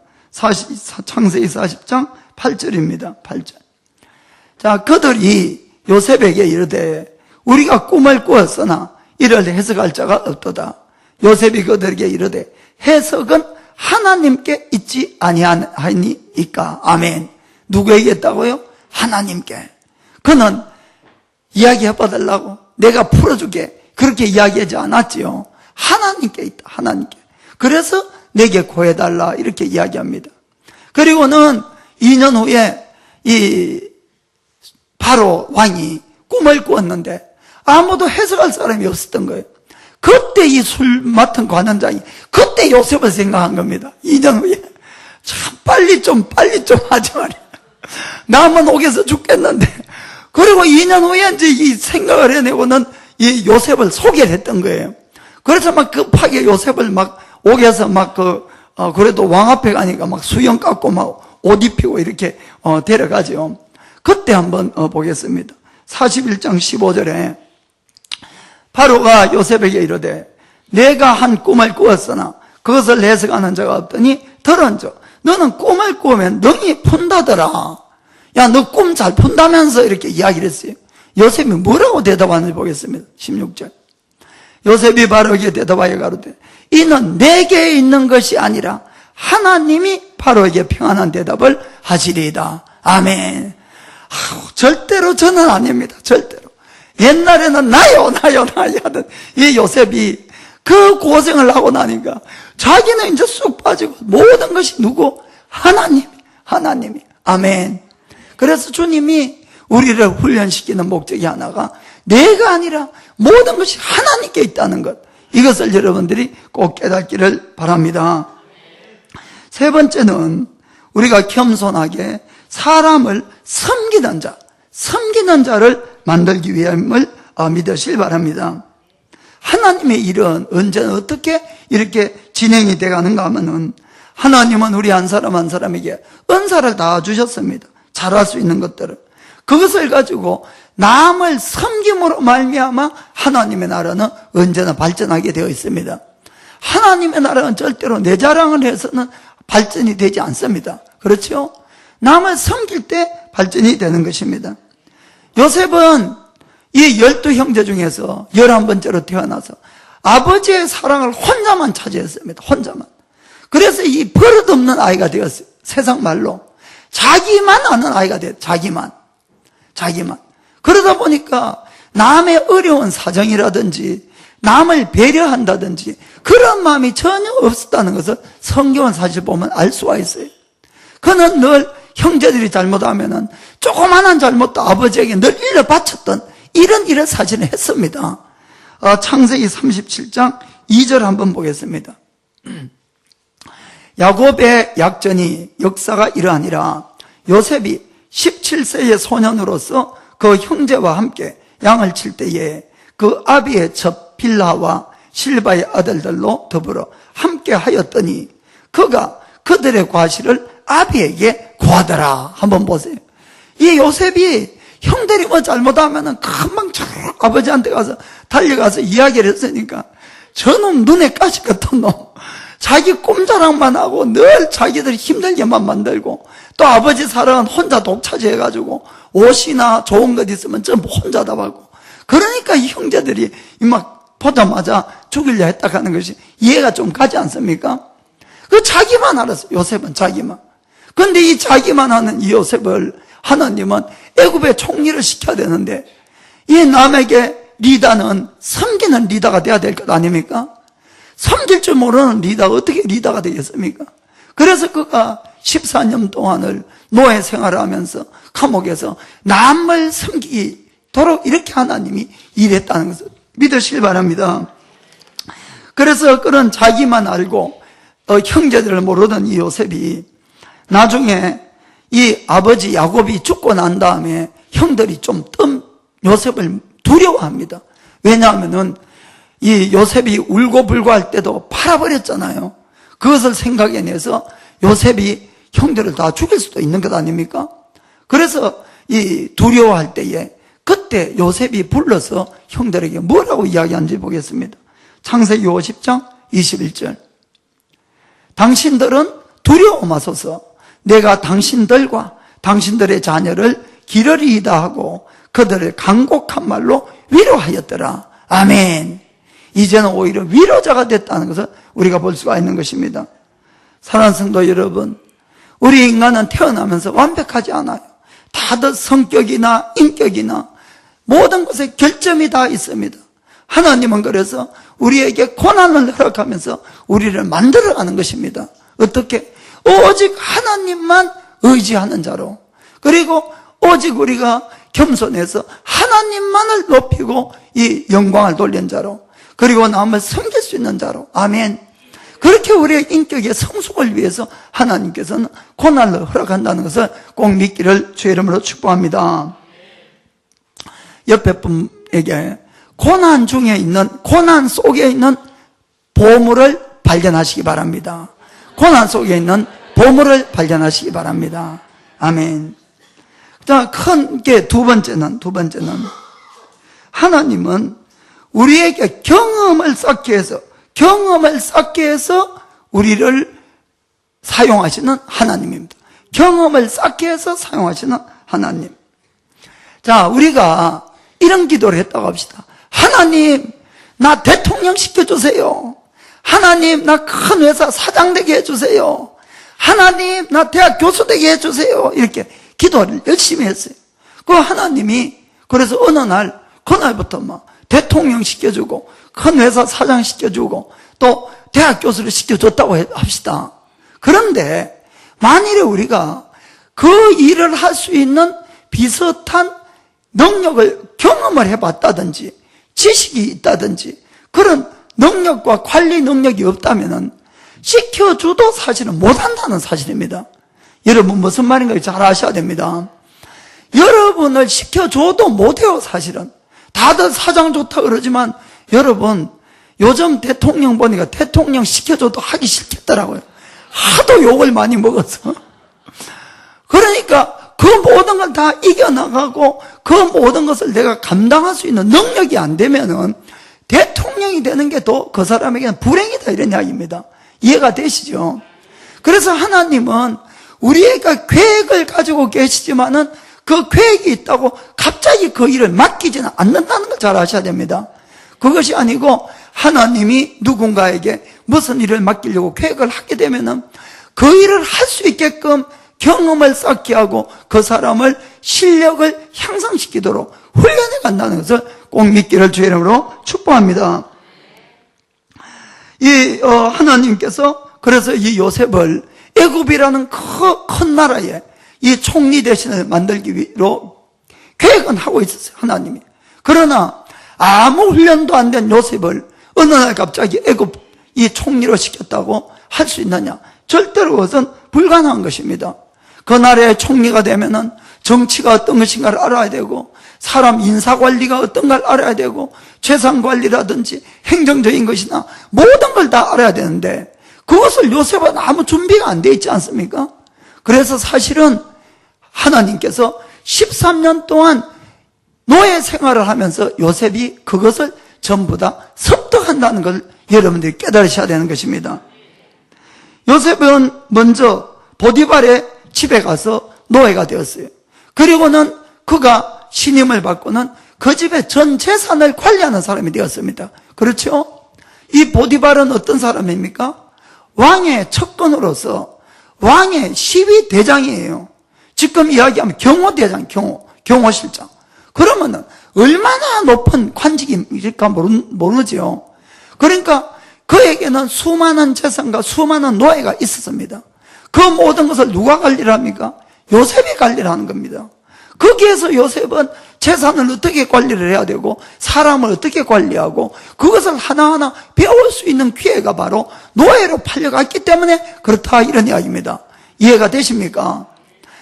창세기 40장 8절입니다. 8절. 자, 그들이 요셉에게 이르되 우리가 꿈을 꾸었으나 이를 해석할 자가 없도다. 요셉이 그들에게 이르되 해석은 하나님께 있지 아니하니이까. 아멘. 누구에게 있다고요? 하나님께. 그는 이야기해봐달라고 내가 풀어줄게 그렇게 이야기하지 않았지요. 하나님께 있다. 하나님께. 그래서 내게 구해달라 이렇게 이야기합니다. 그리고는 2년 후에 이 바로 왕이 꿈을 꾸었는데 아무도 해석할 사람이 없었던 거예요. 그때 이 술 맡은 관원장이 그때 요셉을 생각한 겁니다. 2년 후에 참 빨리 좀 하지 말이야. 남은 옥에서 죽겠는데. 그리고 2년 후에 이제 이 생각을 해내고는 이 요셉을 소개를 했던 거예요. 그래서 막 급하게 요셉을 막 옥에서 막 그래도 왕 앞에 가니까 막 수염 깎고 막 옷 입히고 이렇게 데려가죠. 그때 한번 보겠습니다. 41장 15절에 바로가 요셉에게 이르되 내가 한 꿈을 꾸었으나 그것을 해석하는 자가 없더니 들은즉 너는 꿈을 꾸면 능히 푼다더라. 야, 너 꿈 잘 푼다면서 이렇게 이야기를 했어요. 요셉이 뭐라고 대답하는지 보겠습니다. 16절. 요셉이 바로에게 대답하여 가로되 이는 내게 있는 것이 아니라 하나님이 바로에게 평안한 대답을 하시리이다. 아멘. 절대로 저는 아닙니다. 절대로. 옛날에는 나요 하던 이 요셉이 그 고생을 하고 나니까 자기는 이제 쑥 빠지고 모든 것이 누구? 하나님이. 아멘. 그래서 주님이 우리를 훈련시키는 목적이 하나가 내가 아니라 모든 것이 하나님께 있다는 것. 이것을 여러분들이 꼭 깨닫기를 바랍니다. 세 번째는 우리가 겸손하게 사람을 섬기는 자를 만들기 위함을 믿으실 바랍니다. 하나님의 일은 언제나 어떻게 이렇게 진행이 돼가는가 하면은 하나님은 우리 한 사람 한 사람에게 은사를 다 주셨습니다. 잘할 수 있는 것들을. 그것을 가지고 남을 섬김으로 말미암아 하나님의 나라는 언제나 발전하게 되어 있습니다. 하나님의 나라는 절대로 내 자랑을 해서는 발전이 되지 않습니다. 그렇죠? 남을 섬길 때 발전이 되는 것입니다. 요셉은 이 12형제 중에서 11번째로 태어나서 아버지의 사랑을 혼자만 차지했습니다. 혼자만. 그래서 이 버릇없는 아이가 되었어요. 세상 말로. 자기만 아는 아이가 됐어요. 자기만. 그러다 보니까 남의 어려운 사정이라든지 남을 배려한다든지 그런 마음이 전혀 없었다는 것을 성경을 사실 보면 알 수가 있어요. 그는 늘 형제들이 잘못하면은 조그마한 잘못도 아버지에게 늘 일러 바쳤던 이런 일을 사실은 했습니다. 창세기 37장 2절 한번 보겠습니다. 야곱의 약전이 역사가 이러하니라. 요셉이 17세의 소년으로서 그 형제와 함께 양을 칠 때에 그 아비의 첩 빌하와 실바의 아들들로 더불어 함께 하였더니 그가 그들의 과실을 아비에게 구하더라. 한번 보세요. 이 요셉이 형들이 뭐 잘못하면은 금방 아버지한테 가서 달려가서 이야기를 했으니까 저놈 눈에 가시 같은 놈, 자기 꼼자랑만 하고 늘 자기들이 힘들게만 만들고 또 아버지 사랑은 혼자 독차지해가지고 옷이나 좋은 것 있으면 전부 혼자 다 받고 그러니까 이 형제들이 막 보자마자 죽이려 했다 하는 것이 이해가 좀 가지 않습니까? 그 자기만 알았어요. 요셉은 자기만. 그런데 이 자기만 하는 이 요셉을 하나님은 애굽의 총리를 시켜야 되는데 이 남에게 리더는 섬기는 리더가 돼야 될 것 아닙니까? 섬길 줄 모르는 리더가 어떻게 리더가 되겠습니까? 그래서 그가 14년 동안을 노예 생활을 하면서 감옥에서 남을 섬기도록 이렇게 하나님이 일했다는 것을 믿으시길 바랍니다. 그래서 그런 자기만 알고 형제들을 모르던 이 요셉이 나중에 이 아버지 야곱이 죽고 난 다음에 형들이 좀 요셉을 두려워합니다. 왜냐하면은 이 요셉이 울고불고 할 때도 팔아버렸잖아요. 그것을 생각해내서 요셉이 형들을 다 죽일 수도 있는 것 아닙니까? 그래서 이 두려워할 때에 그때 요셉이 불러서 형들에게 뭐라고 이야기하는지 보겠습니다. 창세기 50장 21절. 당신들은 두려워 마소서. 내가 당신들과 당신들의 자녀를 기러리이다 하고 그들을 간곡한 말로 위로하였더라. 아멘. 이제는 오히려 위로자가 됐다는 것을 우리가 볼 수가 있는 것입니다. 사랑하는 성도 여러분, 우리 인간은 태어나면서 완벽하지 않아요. 다들 성격이나 인격이나 모든 것에 결점이 다 있습니다. 하나님은 그래서 우리에게 고난을 허락하면서 우리를 만들어가는 것입니다. 어떻게? 오직 하나님만 의지하는 자로, 그리고 오직 우리가 겸손해서 하나님만을 높이고 이 영광을 돌린 자로, 그리고 남을 섬길 수 있는 자로. 아멘. 그렇게 우리의 인격의 성숙을 위해서 하나님께서는 고난을 허락한다는 것을 꼭 믿기를 주의 이름으로 축복합니다. 옆에 분에게 고난 속에 있는 보물을 발견하시기 바랍니다. 고난 속에 있는 보물을 발견하시기 바랍니다. 아멘. 자, 큰 게 두 번째는 하나님은 우리에게 경험을 쌓게 해서 우리를 사용하시는 하나님입니다. 경험을 쌓게 해서 사용하시는 하나님. 자, 우리가 이런 기도를 했다고 합시다. 하나님, 나 대통령 시켜주세요. 하나님, 나 큰 회사 사장 되게 해주세요. 하나님, 나 대학 교수 되게 해주세요. 이렇게 기도를 열심히 했어요. 그 하나님이 그래서 어느 날, 그날부터 막 대통령 시켜주고 큰 회사 사장 시켜주고 또 대학 교수를 시켜줬다고 합시다. 그런데 만일에 우리가 그 일을 할 수 있는 비슷한 능력을 경험을 해봤다든지 지식이 있다든지 그런 능력과 관리 능력이 없다면 시켜줘도 사실은 못한다는 사실입니다. 여러분 무슨 말인가 잘 아셔야 됩니다. 여러분을 시켜줘도 못해요. 사실은 다들 사장 좋다 그러지만 여러분 요즘 대통령 보니까 대통령 시켜줘도 하기 싫겠더라고요. 하도 욕을 많이 먹어서. 그러니까 그 모든 걸 다 이겨나가고 그 모든 것을 내가 감당할 수 있는 능력이 안 되면은 대통령이 되는 게 더 그 사람에게는 불행이다 이런 이야기입니다. 이해가 되시죠? 그래서 하나님은 우리가 계획을 가지고 계시지만은 그 계획이 있다고 갑자기 그 일을 맡기지는 않는다는 걸 잘 아셔야 됩니다. 그것이 아니고 하나님이 누군가에게 무슨 일을 맡기려고 계획을 하게 되면은 그 일을 할 수 있게끔 경험을 쌓게 하고 그 사람을 실력을 향상시키도록 훈련해 간다는 것을 꼭 믿기를 주의 이름으로 축복합니다. 하나님께서 그래서 이 요셉을 애굽이라는 큰 나라에 이 총리 대신을 만들기 위로 계획은 하고 있었어요. 하나님이. 그러나 아무 훈련도 안 된 요셉을 어느 날 갑자기 애굽 이 총리로 시켰다고 할 수 있느냐? 절대로 그것은 불가능한 것입니다. 그 나라의 총리가 되면은 정치가 어떤 것인가를 알아야 되고 사람 인사관리가 어떤 걸 알아야 되고 재산관리라든지 행정적인 것이나 모든 걸 다 알아야 되는데 그것을 요셉은 아무 준비가 안 돼 있지 않습니까? 그래서 사실은 하나님께서 13년 동안 노예 생활을 하면서 요셉이 그것을 전부 다 습득한다는 걸 여러분들이 깨달으셔야 되는 것입니다. 요셉은 먼저 보디발의 집에 가서 노예가 되었어요. 그리고는 그가 신임을 받고는 그 집의 전 재산을 관리하는 사람이 되었습니다. 그렇죠? 이 보디발은 어떤 사람입니까? 왕의 척건으로서 왕의 시위 대장이에요. 지금 이야기하면 경호대장, 경호실장. 그러면은 얼마나 높은 관직일까 모르죠. 그러니까 그에게는 수많은 재산과 수많은 노예가 있었습니다. 그 모든 것을 누가 관리를 합니까? 요셉이 관리를 하는 겁니다. 거기에서 요셉은 재산을 어떻게 관리를 해야 되고 사람을 어떻게 관리하고 그것을 하나하나 배울 수 있는 기회가 바로 노예로 팔려갔기 때문에 그렇다, 이런 이야기입니다. 이해가 되십니까?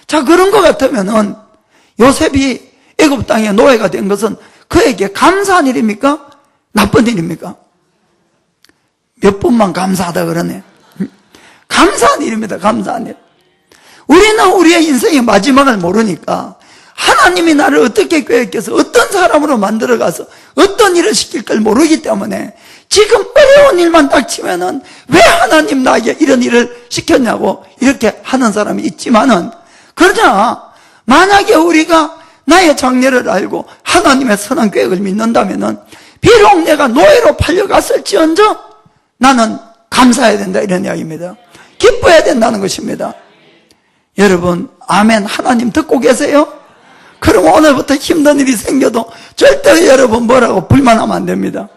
자, 그런 것 같으면은 요셉이 애굽 땅에 노예가 된 것은 그에게 감사한 일입니까? 나쁜 일입니까? 몇 분만 감사하다 그러네. 감사한 일입니다. 감사한 일. 우리는 우리의 인생의 마지막을 모르니까 하나님이 나를 어떻게 계획해서 어떤 사람으로 만들어가서 어떤 일을 시킬 걸 모르기 때문에 지금 어려운 일만 닥치면은 왜 하나님 나에게 이런 일을 시켰냐고 이렇게 하는 사람이 있지만은, 그러나 만약에 우리가 나의 장래를 알고 하나님의 선한 계획을 믿는다면은 비록 내가 노예로 팔려갔을지언정 나는 감사해야 된다, 이런 이야기입니다. 기뻐해야 된다는 것입니다. 여러분, 아멘. 하나님 듣고 계세요? 그럼 오늘부터 힘든 일이 생겨도 절대 여러분 뭐라고 불만하면 안 됩니다.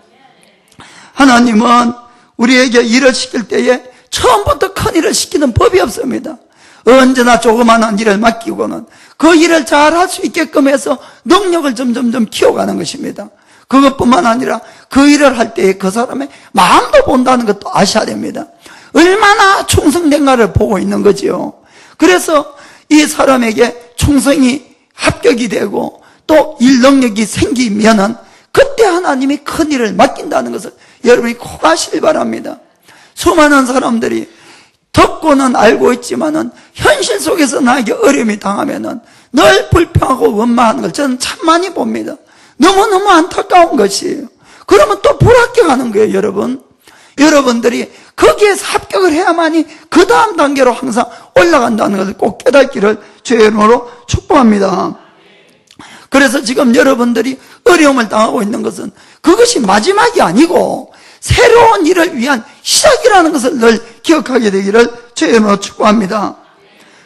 하나님은 우리에게 일을 시킬 때에 처음부터 큰 일을 시키는 법이 없습니다. 언제나 조그마한 일을 맡기고는 그 일을 잘 할 수 있게끔 해서 능력을 점점점 키워가는 것입니다. 그것뿐만 아니라 그 일을 할 때에 그 사람의 마음도 본다는 것도 아셔야 됩니다. 얼마나 충성된가를 보고 있는 거지요. 그래서 이 사람에게 충성이 합격이 되고 또 일 능력이 생기면은 그때 하나님이 큰 일을 맡긴다는 것을 여러분이 꼭 아시길 바랍니다. 수많은 사람들이 듣고는 알고 있지만은 현실 속에서 나에게 어려움이 당하면은 늘 불평하고 원망하는 걸 저는 참 많이 봅니다. 너무너무 안타까운 것이에요. 그러면 또 불합격하는 거예요, 여러분. 여러분들이 거기에서 합격을 해야만이 그 다음 단계로 항상 올라간다는 것을 꼭 깨닫기를 주의 이름으로 축복합니다. 그래서 지금 여러분들이 어려움을 당하고 있는 것은 그것이 마지막이 아니고 새로운 일을 위한 시작이라는 것을 늘 기억하게 되기를 주의 이름으로 축복합니다.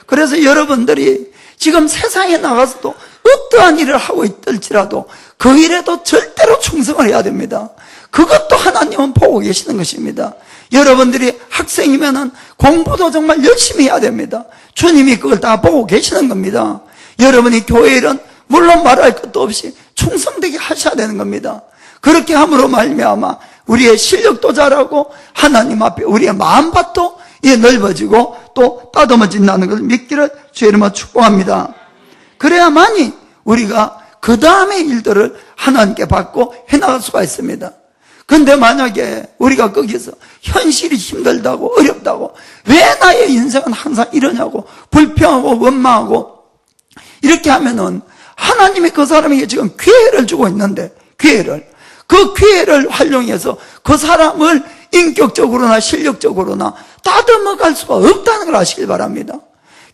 그래서 여러분들이 지금 세상에 나가서도 어떠한 일을 하고 있을지라도 그 일에도 절대로 충성을 해야 됩니다. 그것도 하나님은 보고 계시는 것입니다. 여러분들이 학생이면은 공부도 정말 열심히 해야 됩니다. 주님이 그걸 다 보고 계시는 겁니다. 여러분이 교회 일은 물론 말할 것도 없이 충성되게 하셔야 되는 겁니다. 그렇게 함으로 말미암아 우리의 실력도 자라고 하나님 앞에 우리의 마음밭도 넓어지고 또 따듬어진다는 것을 믿기를 주의 이름으로 축복합니다. 그래야만이 우리가 그 다음의 일들을 하나님께 받고 해나갈 수가 있습니다. 근데 만약에 우리가 거기서 현실이 힘들다고 어렵다고 왜 나의 인생은 항상 이러냐고 불평하고 원망하고 이렇게 하면은 하나님이 그 사람에게 지금 기회를 주고 있는데 그 기회를 활용해서 그 사람을 인격적으로나 실력적으로나 다듬어갈 수가 없다는 걸 아시길 바랍니다.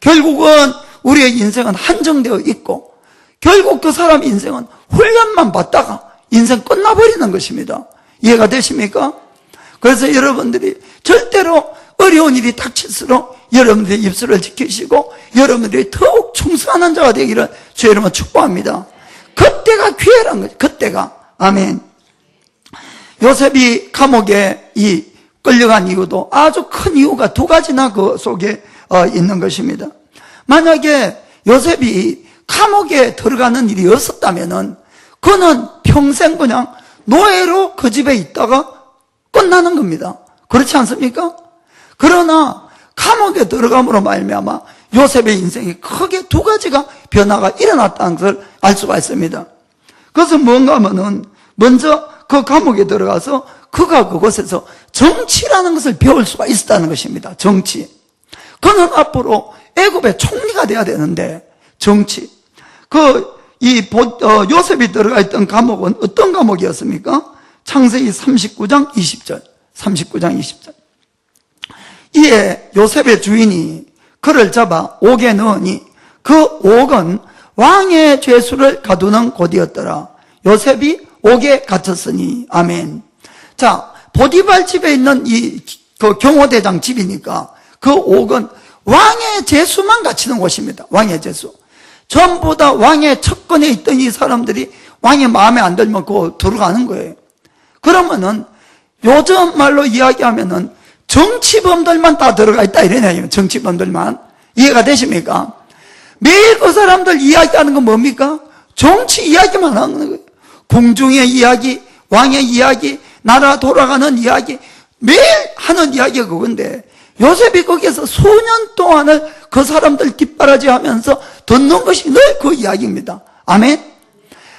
결국은 우리의 인생은 한정되어 있고 결국 그 사람 인생은 훈련만 받다가 인생 끝나버리는 것입니다. 이해가 되십니까? 그래서 여러분들이 절대로 어려운 일이 닥칠수록 여러분들의 입술을 지키시고 여러분들이 더욱 충성하는 자가 되기를 주의 이름으로 축복합니다. 그때가 기회란 거죠. 그때가. 아멘. 요셉이 감옥에 끌려간 이유도 아주 큰 이유가 두 가지나 그 속에 있는 것입니다. 만약에 요셉이 감옥에 들어가는 일이 없었다면은 그는 평생 그냥 노예로 그 집에 있다가 끝나는 겁니다. 그렇지 않습니까? 그러나 감옥에 들어감으로 말미암아 요셉의 인생이 크게 두 가지가 변화가 일어났다는 것을 알 수가 있습니다. 그것은 뭔가 하면은 먼저 그 감옥에 들어가서 그가 그곳에서 정치라는 것을 배울 수가 있었다는 것입니다. 정치. 그는 앞으로 애굽의 총리가 돼야 되는데 정치. 요셉이 들어가 있던 감옥은 어떤 감옥이었습니까? 창세기 39장 20절. 39장 20절. 이에 요셉의 주인이 그를 잡아 옥에 넣으니 그 옥은 왕의 죄수를 가두는 곳이었더라. 요셉이 옥에 갇혔으니. 아멘. 자, 보디발 집에 있는 그 경호대장 집이니까 그 옥은 왕의 제수만 갇히는 곳입니다. 왕의 제수. 전부 다 왕의 척근에 있던 이 사람들이 왕의 마음에 안 들면 그거 들어가는 거예요. 그러면은 요즘 말로 이야기하면은 정치범들만 다 들어가 있다 이러네요. 정치범들만. 이해가 되십니까? 매일 그 사람들 이야기하는 건 뭡니까? 정치 이야기만 하는 거예요. 궁중의 이야기, 왕의 이야기, 나라 돌아가는 이야기, 매일 하는 이야기가 그건데 요셉이 거기에서 수년 동안을 그 사람들 뒷바라지 하면서 듣는 것이 늘 그 이야기입니다. 아멘?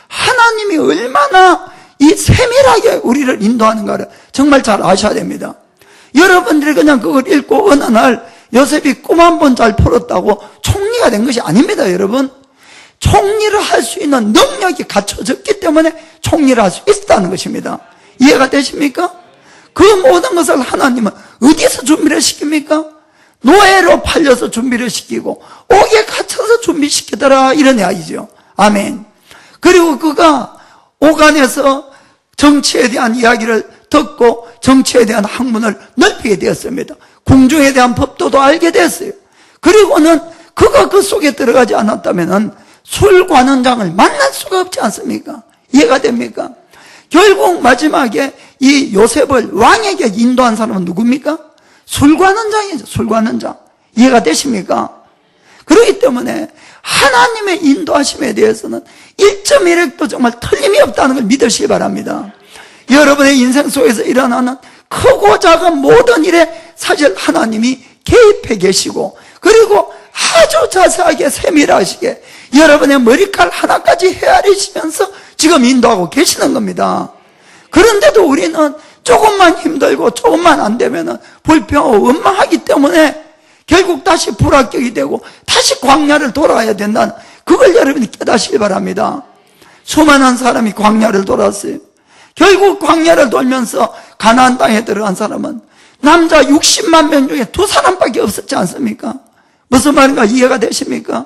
하나님이 얼마나 이 세밀하게 우리를 인도하는가를 정말 잘 아셔야 됩니다. 여러분들이 그냥 그걸 읽고 어느 날 요셉이 꿈 한 번 잘 풀었다고 총리가 된 것이 아닙니다, 여러분. 총리를 할 수 있는 능력이 갖춰졌기 때문에 총리를 할 수 있다는 것입니다. 이해가 되십니까? 그 모든 것을 하나님은 어디서 준비를 시킵니까? 노예로 팔려서 준비를 시키고 옥에 갇혀서 준비시키더라 이런 이야기죠. 아멘. 그리고 그가 옥 안에서 정치에 대한 이야기를 듣고 정치에 대한 학문을 넓히게 되었습니다. 궁중에 대한 법도도 알게 됐어요. 그리고는 그가 그 속에 들어가지 않았다면 술관원장을 만날 수가 없지 않습니까? 이해가 됩니까? 결국 마지막에 이 요셉을 왕에게 인도한 사람은 누굽니까? 술관원장이죠. 술관원장. 이해가 되십니까? 그렇기 때문에 하나님의 인도하심에 대해서는 1.1핵도 정말 틀림이 없다는 걸 믿으시기 바랍니다. 여러분의 인생 속에서 일어나는 크고 작은 모든 일에 사실 하나님이 개입해 계시고 그리고 아주 자세하게 세밀하시게 여러분의 머리칼 하나까지 헤아리시면서 지금 인도하고 계시는 겁니다. 그런데도 우리는 조금만 힘들고 조금만 안 되면 불평하고 원망하기 때문에 결국 다시 불합격이 되고 다시 광야를 돌아야 된다는 그걸 여러분이 깨닫시기 바랍니다. 수많은 사람이 광야를 돌았어요. 결국 광야를 돌면서 가나안 땅에 들어간 사람은 남자 60만 명 중에 2사람밖에 없었지 않습니까? 무슨 말인가 이해가 되십니까?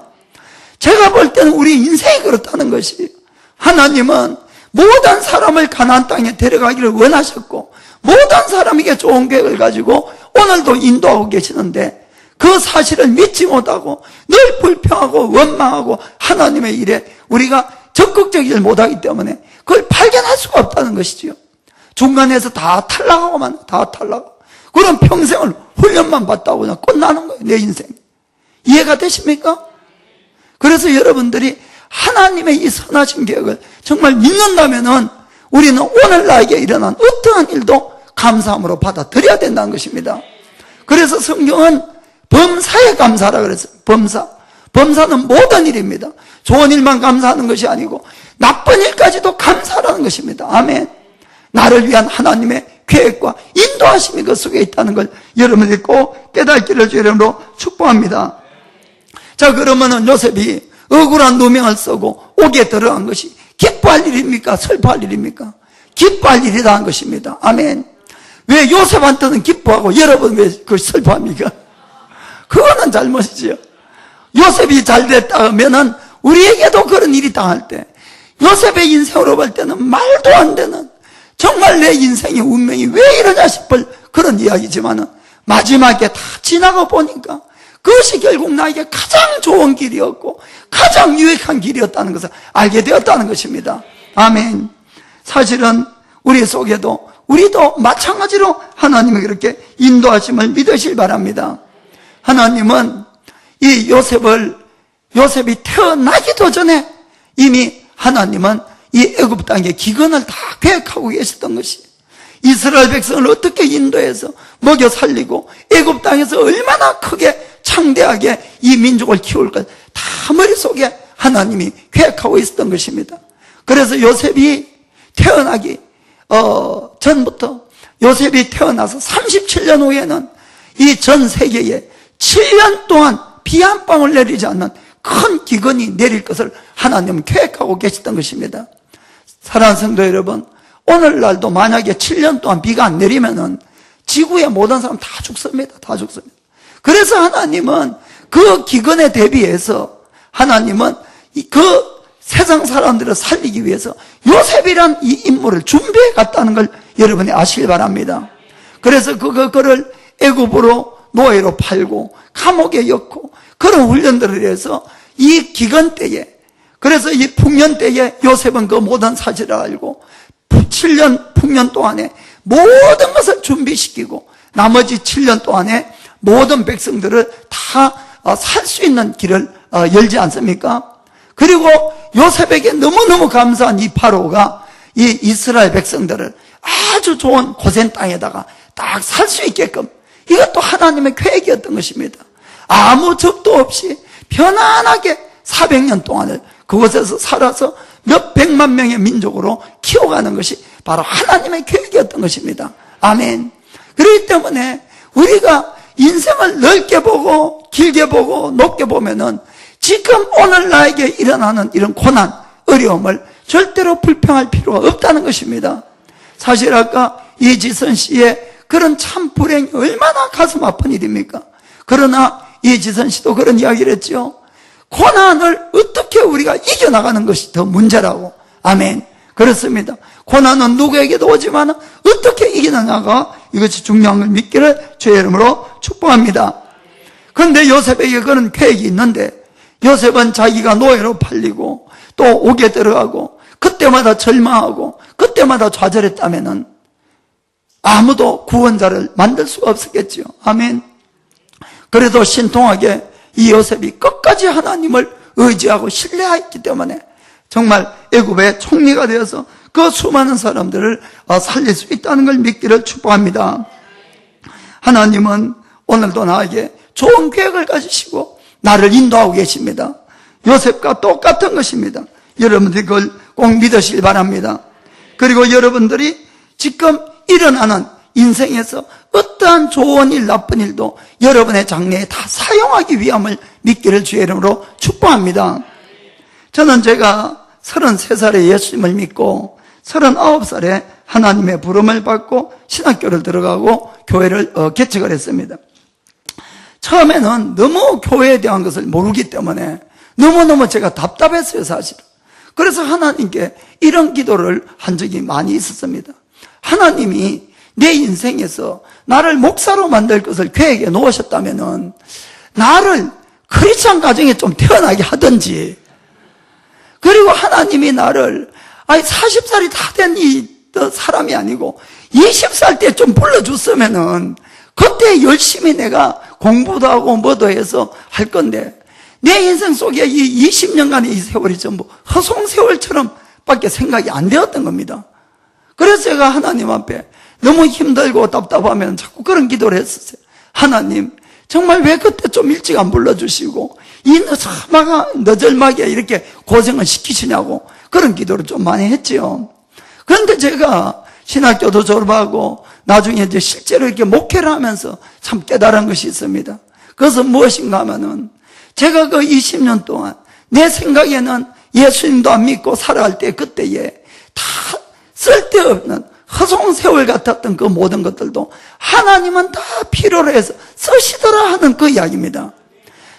제가 볼 때는 우리 인생이 그렇다는 것이 하나님은 모든 사람을 가나안 땅에 데려가기를 원하셨고 모든 사람에게 좋은 계획을 가지고 오늘도 인도하고 계시는데 그 사실을 믿지 못하고 늘 불평하고 원망하고 하나님의 일에 우리가 적극적이지 못하기 때문에 그걸 발견할 수가 없다는 것이지요. 중간에서 다 탈락하고만 다 탈락하고 그럼 평생을 훈련만 받다고 그냥 끝나는 거예요. 내 인생. 이해가 되십니까? 그래서 여러분들이 하나님의 이 선하신 계획을 정말 믿는다면은 우리는 오늘 나에게 일어난 어떠한 일도 감사함으로 받아들여야 된다는 것입니다. 그래서 성경은 범사에 감사라 그랬어요. 범사. 범사는 모든 일입니다. 좋은 일만 감사하는 것이 아니고 나쁜 일까지도 감사라는 것입니다. 아멘. 나를 위한 하나님의 계획과 인도하심이 그 속에 있다는 걸 여러분들이 꼭 깨닫기를 주 이름으로 축복합니다. 자, 그러면은 요셉이 억울한 누명을 쓰고 옥에 들어간 것이 기뻐할 일입니까? 슬퍼할 일입니까? 기뻐할 일이라는 것입니다. 아멘. 왜 요셉한테는 기뻐하고 여러분 왜 그걸 슬퍼합니까? 그거는 잘못이지요. 요셉이 잘 됐다 하면은 우리에게도 그런 일이 당할 때 요셉의 인생으로 볼 때는 말도 안 되는 정말 내 인생의 운명이 왜 이러냐 싶을 그런 이야기지만은 마지막에 다 지나가 보니까 그것이 결국 나에게 가장 좋은 길이었고 가장 유익한 길이었다는 것을 알게 되었다는 것입니다. 아멘. 사실은 우리 속에도 우리도 마찬가지로 하나님이 그렇게 인도하심을 믿으실 바랍니다. 하나님은 이 요셉이 태어나기도 전에 이미 하나님은 이 애굽 땅의 기근을 다 계획하고 계셨던 것이 이스라엘 백성을 어떻게 인도해서 먹여 살리고 애굽 땅에서 얼마나 크게 창대하게 이 민족을 키울 것 다 머릿속에 하나님이 계획하고 있었던 것입니다. 그래서 요셉이 태어나기 전부터 요셉이 태어나서 37년 후에는 이 전 세계에 7년 동안 비 한 방울 내리지 않는 큰 기근이 내릴 것을 하나님은 계획하고 계셨던 것입니다. 사랑하는 성도 여러분, 오늘날도 만약에 7년 동안 비가 안 내리면은 지구의 모든 사람 다 죽습니다. 다 죽습니다. 그래서 하나님은 그 기근에 대비해서 하나님은 그 세상 사람들을 살리기 위해서 요셉이란 이 인물을 준비해 갔다는 걸 여러분이 아시길 바랍니다. 그래서 그거를 애굽으로 노예로 팔고 감옥에 넣고 그런 훈련들을 해서 이 기근 때에, 그래서 이 풍년 때에 요셉은 그 모든 사실을 알고 7년 풍년 동안에 모든 것을 준비시키고 나머지 7년 동안에 모든 백성들을 다 살 수 있는 길을 열지 않습니까? 그리고 요셉에게 너무너무 감사한 이 파로가 이 이스라엘 백성들을 아주 좋은 고센 땅에다가 딱 살 수 있게끔, 이것도 하나님의 계획이었던 것입니다. 아무 적도 없이 편안하게 400년 동안을 그곳에서 살아서 몇 백만 명의 민족으로 키워가는 것이 바로 하나님의 계획이었던 것입니다. 아멘. 그렇기 때문에 우리가 인생을 넓게 보고 길게 보고 높게 보면은 지금 오늘 나에게 일어나는 이런 고난, 어려움을 절대로 불평할 필요가 없다는 것입니다. 사실 아까 이지선 씨의 그런 참 불행이 얼마나 가슴 아픈 일입니까? 그러나 이지선 씨도 그런 이야기를 했죠. 고난을 어떻게 우리가 이겨나가는 것이 더 문제라고. 아멘. 그렇습니다. 고난은 누구에게도 오지만 어떻게 이겨나가가 이것이 중요한 걸 믿기를 주의 이름으로 축복합니다. 그런데 요셉에게 그런 계획이 있는데 요셉은 자기가 노예로 팔리고 또 옥에 들어가고 그때마다 절망하고 그때마다 좌절했다면은 아무도 구원자를 만들 수가 없었겠죠. 아멘. 그래도 신통하게 이 요셉이 끝까지 하나님을 의지하고 신뢰했기 때문에 정말 애굽의 총리가 되어서 그 수많은 사람들을 살릴 수 있다는 걸 믿기를 축복합니다. 하나님은 오늘도 나에게 좋은 계획을 가지시고 나를 인도하고 계십니다. 요셉과 똑같은 것입니다. 여러분들이 그걸 꼭 믿으시길 바랍니다. 그리고 여러분들이 지금 일어나는 인생에서 어떠한 좋은 일, 나쁜 일도 여러분의 장래에 다 사용하기 위함을 믿기를 주의 이름으로 축복합니다. 저는 제가 33살에 예수님을 믿고 39살에 하나님의 부름을 받고 신학교를 들어가고 교회를 개척을 했습니다. 처음에는 너무 교회에 대한 것을 모르기 때문에 너무너무 제가 답답했어요, 사실은. 그래서 하나님께 이런 기도를 한 적이 많이 있었습니다. 하나님이 내 인생에서 나를 목사로 만들 것을 계획에 놓으셨다면은 나를 크리스찬 가정에 좀 태어나게 하든지, 그리고 하나님이 나를 40살이 다 된 이 사람이 아니고 20살 때 좀 불러줬으면은 그때 열심히 내가 공부도 하고 뭐도 해서 할 건데 내 인생 속에 이 20년간의 이 세월이 전부 허송세월처럼 밖에 생각이 안 되었던 겁니다. 그래서 제가 하나님 앞에 너무 힘들고 답답하면 자꾸 그런 기도를 했었어요. 하나님, 정말 왜 그때 좀 일찍 안 불러주시고 이 너절막에 이렇게 고생을 시키시냐고 그런 기도를 좀 많이 했지요. 그런데 제가 신학교도 졸업하고 나중에 이제 실제로 이렇게 목회를 하면서 참 깨달은 것이 있습니다. 그것은 무엇인가 하면은 제가 그 20년 동안 내 생각에는 예수님도 안 믿고 살아갈 때 그때에 다 쓸데없는 허송세월 같았던 그 모든 것들도 하나님은 다 필요로 해서 쓰시더라 하는 그 이야기입니다.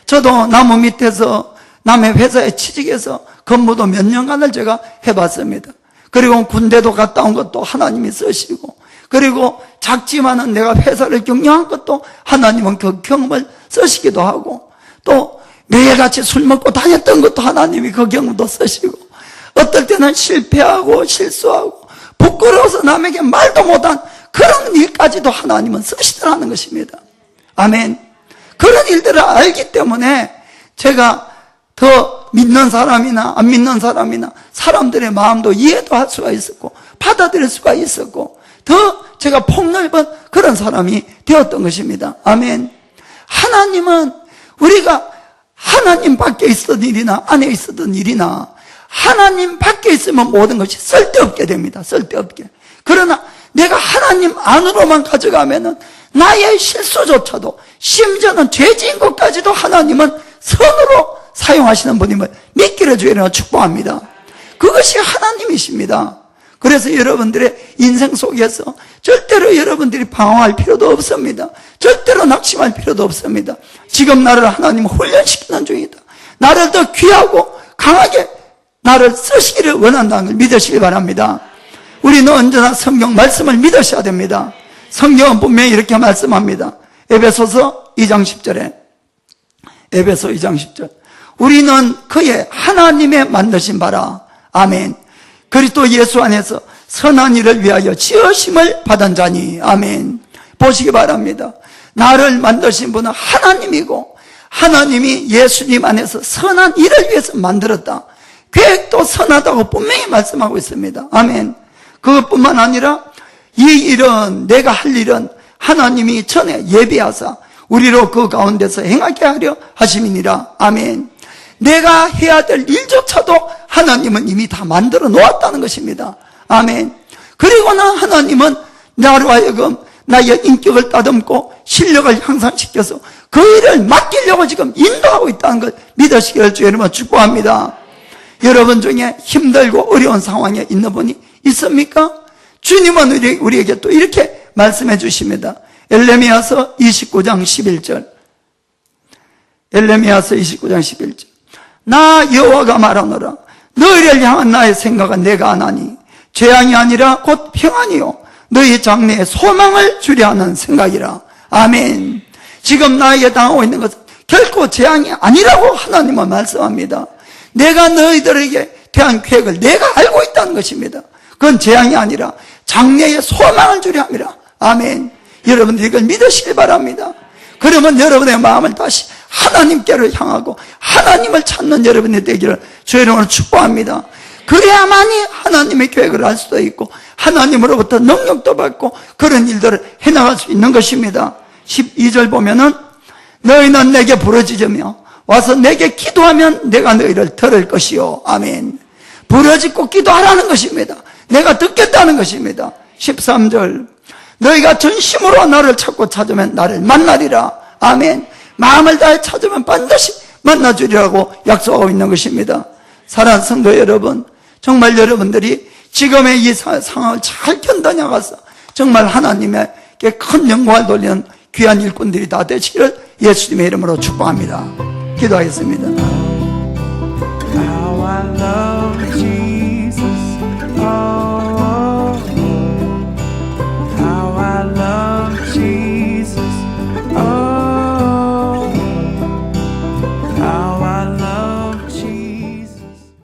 저도 나무 밑에서 남의 회사에 취직해서 근무도 몇 년간을 제가 해봤습니다. 그리고 군대도 갔다 온 것도 하나님이 쓰시고, 그리고 작지만은 내가 회사를 경영한 것도 하나님은 그 경험을 쓰시기도 하고, 또 매일같이 술 먹고 다녔던 것도 하나님이 그 경험도 쓰시고, 어떨 때는 실패하고 실수하고 부끄러워서 남에게 말도 못한 그런 일까지도 하나님은 쓰시더라는 것입니다. 아멘. 그런 일들을 알기 때문에 제가 더 믿는 사람이나 안 믿는 사람이나 사람들의 마음도 이해도 할 수가 있었고 받아들일 수가 있었고 더 제가 폭넓은 그런 사람이 되었던 것입니다. 아멘. 하나님은 우리가 하나님 밖에 있었던 일이나 안에 있었던 일이나 하나님 밖에 있으면 모든 것이 쓸데없게 됩니다. 쓸데없게. 그러나 내가 하나님 안으로만 가져가면은 나의 실수조차도 심지어는 죄지은 것까지도 하나님은 선으로 사용하시는 분임을 믿기를 주의로 축복합니다. 그것이 하나님이십니다. 그래서 여러분들의 인생 속에서 절대로 여러분들이 방황할 필요도 없습니다. 절대로 낙심할 필요도 없습니다. 지금 나를 하나님 훈련시키는 중이다. 나를 더 귀하고 강하게 나를 쓰시기를 원한다는 걸 믿으시기 바랍니다. 우리는 언제나 성경 말씀을 믿으셔야 됩니다. 성경은 분명히 이렇게 말씀합니다. 에베소서 2장 10절에 에베소 2장 10절 우리는 그의 하나님의 만드신 바라. 아멘. 그리스도 예수 안에서 선한 일을 위하여 지으심을 받은 자니. 아멘. 보시기 바랍니다. 나를 만드신 분은 하나님이고 하나님이 예수님 안에서 선한 일을 위해서 만들었다. 계획도 선하다고 분명히 말씀하고 있습니다. 아멘. 그것뿐만 아니라 이 일은 내가 할 일은 하나님이 전에 예비하사 우리로 그 가운데서 행하게 하려 하심이니라. 아멘. 내가 해야 될 일조차도 하나님은 이미 다 만들어 놓았다는 것입니다. 아멘. 그리고는 하나님은 나로 하여금 나의 인격을 따듬고 실력을 향상시켜서 그 일을 맡기려고 지금 인도하고 있다는 걸 믿으시기를 주의 이름으로 축복합니다. 여러분 중에 힘들고 어려운 상황에 있는 분이 있습니까? 주님은 우리에게 또 이렇게 말씀해 주십니다. 엘레미야서 29장 11절 엘레미야서 29장 11절 나 여호와가 말하노라 너희를 향한 나의 생각은 내가 아나니 재앙이 아니라 곧 평안이요 너희 장래에 소망을 주려 하는 생각이라. 아멘. 지금 나에게 당하고 있는 것은 결코 재앙이 아니라고 하나님은 말씀합니다. 내가 너희들에게 대한 계획을 내가 알고 있다는 것입니다. 그건 재앙이 아니라 장래에 소망을 주려 함이라. 아멘. 여러분들 이걸 믿으시기 바랍니다. 그러면 여러분의 마음을 다시 하나님께로 향하고 하나님을 찾는 여러분이 되기를 주의 이름으로 축복합니다. 그래야만이 하나님의 계획을 알 수도 있고 하나님으로부터 능력도 받고 그런 일들을 해나갈 수 있는 것입니다. 12절 보면은 너희는 내게 부르짖으며 와서 내게 기도하면 내가 너희를 들을 것이요. 아멘. 부르짖고 기도하라는 것입니다. 내가 듣겠다는 것입니다. 13절 너희가 전심으로 나를 찾고 찾으면 나를 만나리라. 아멘. 마음을 다해 찾으면 반드시 만나주리라고 약속하고 있는 것입니다. 사랑하는 성도 여러분, 정말 여러분들이 지금의 이 상황을 잘 견뎌나가서 정말 하나님에게 큰 영광을 돌리는 귀한 일꾼들이 다 되시기를 예수님의 이름으로 축복합니다. 기도하겠습니다. How I love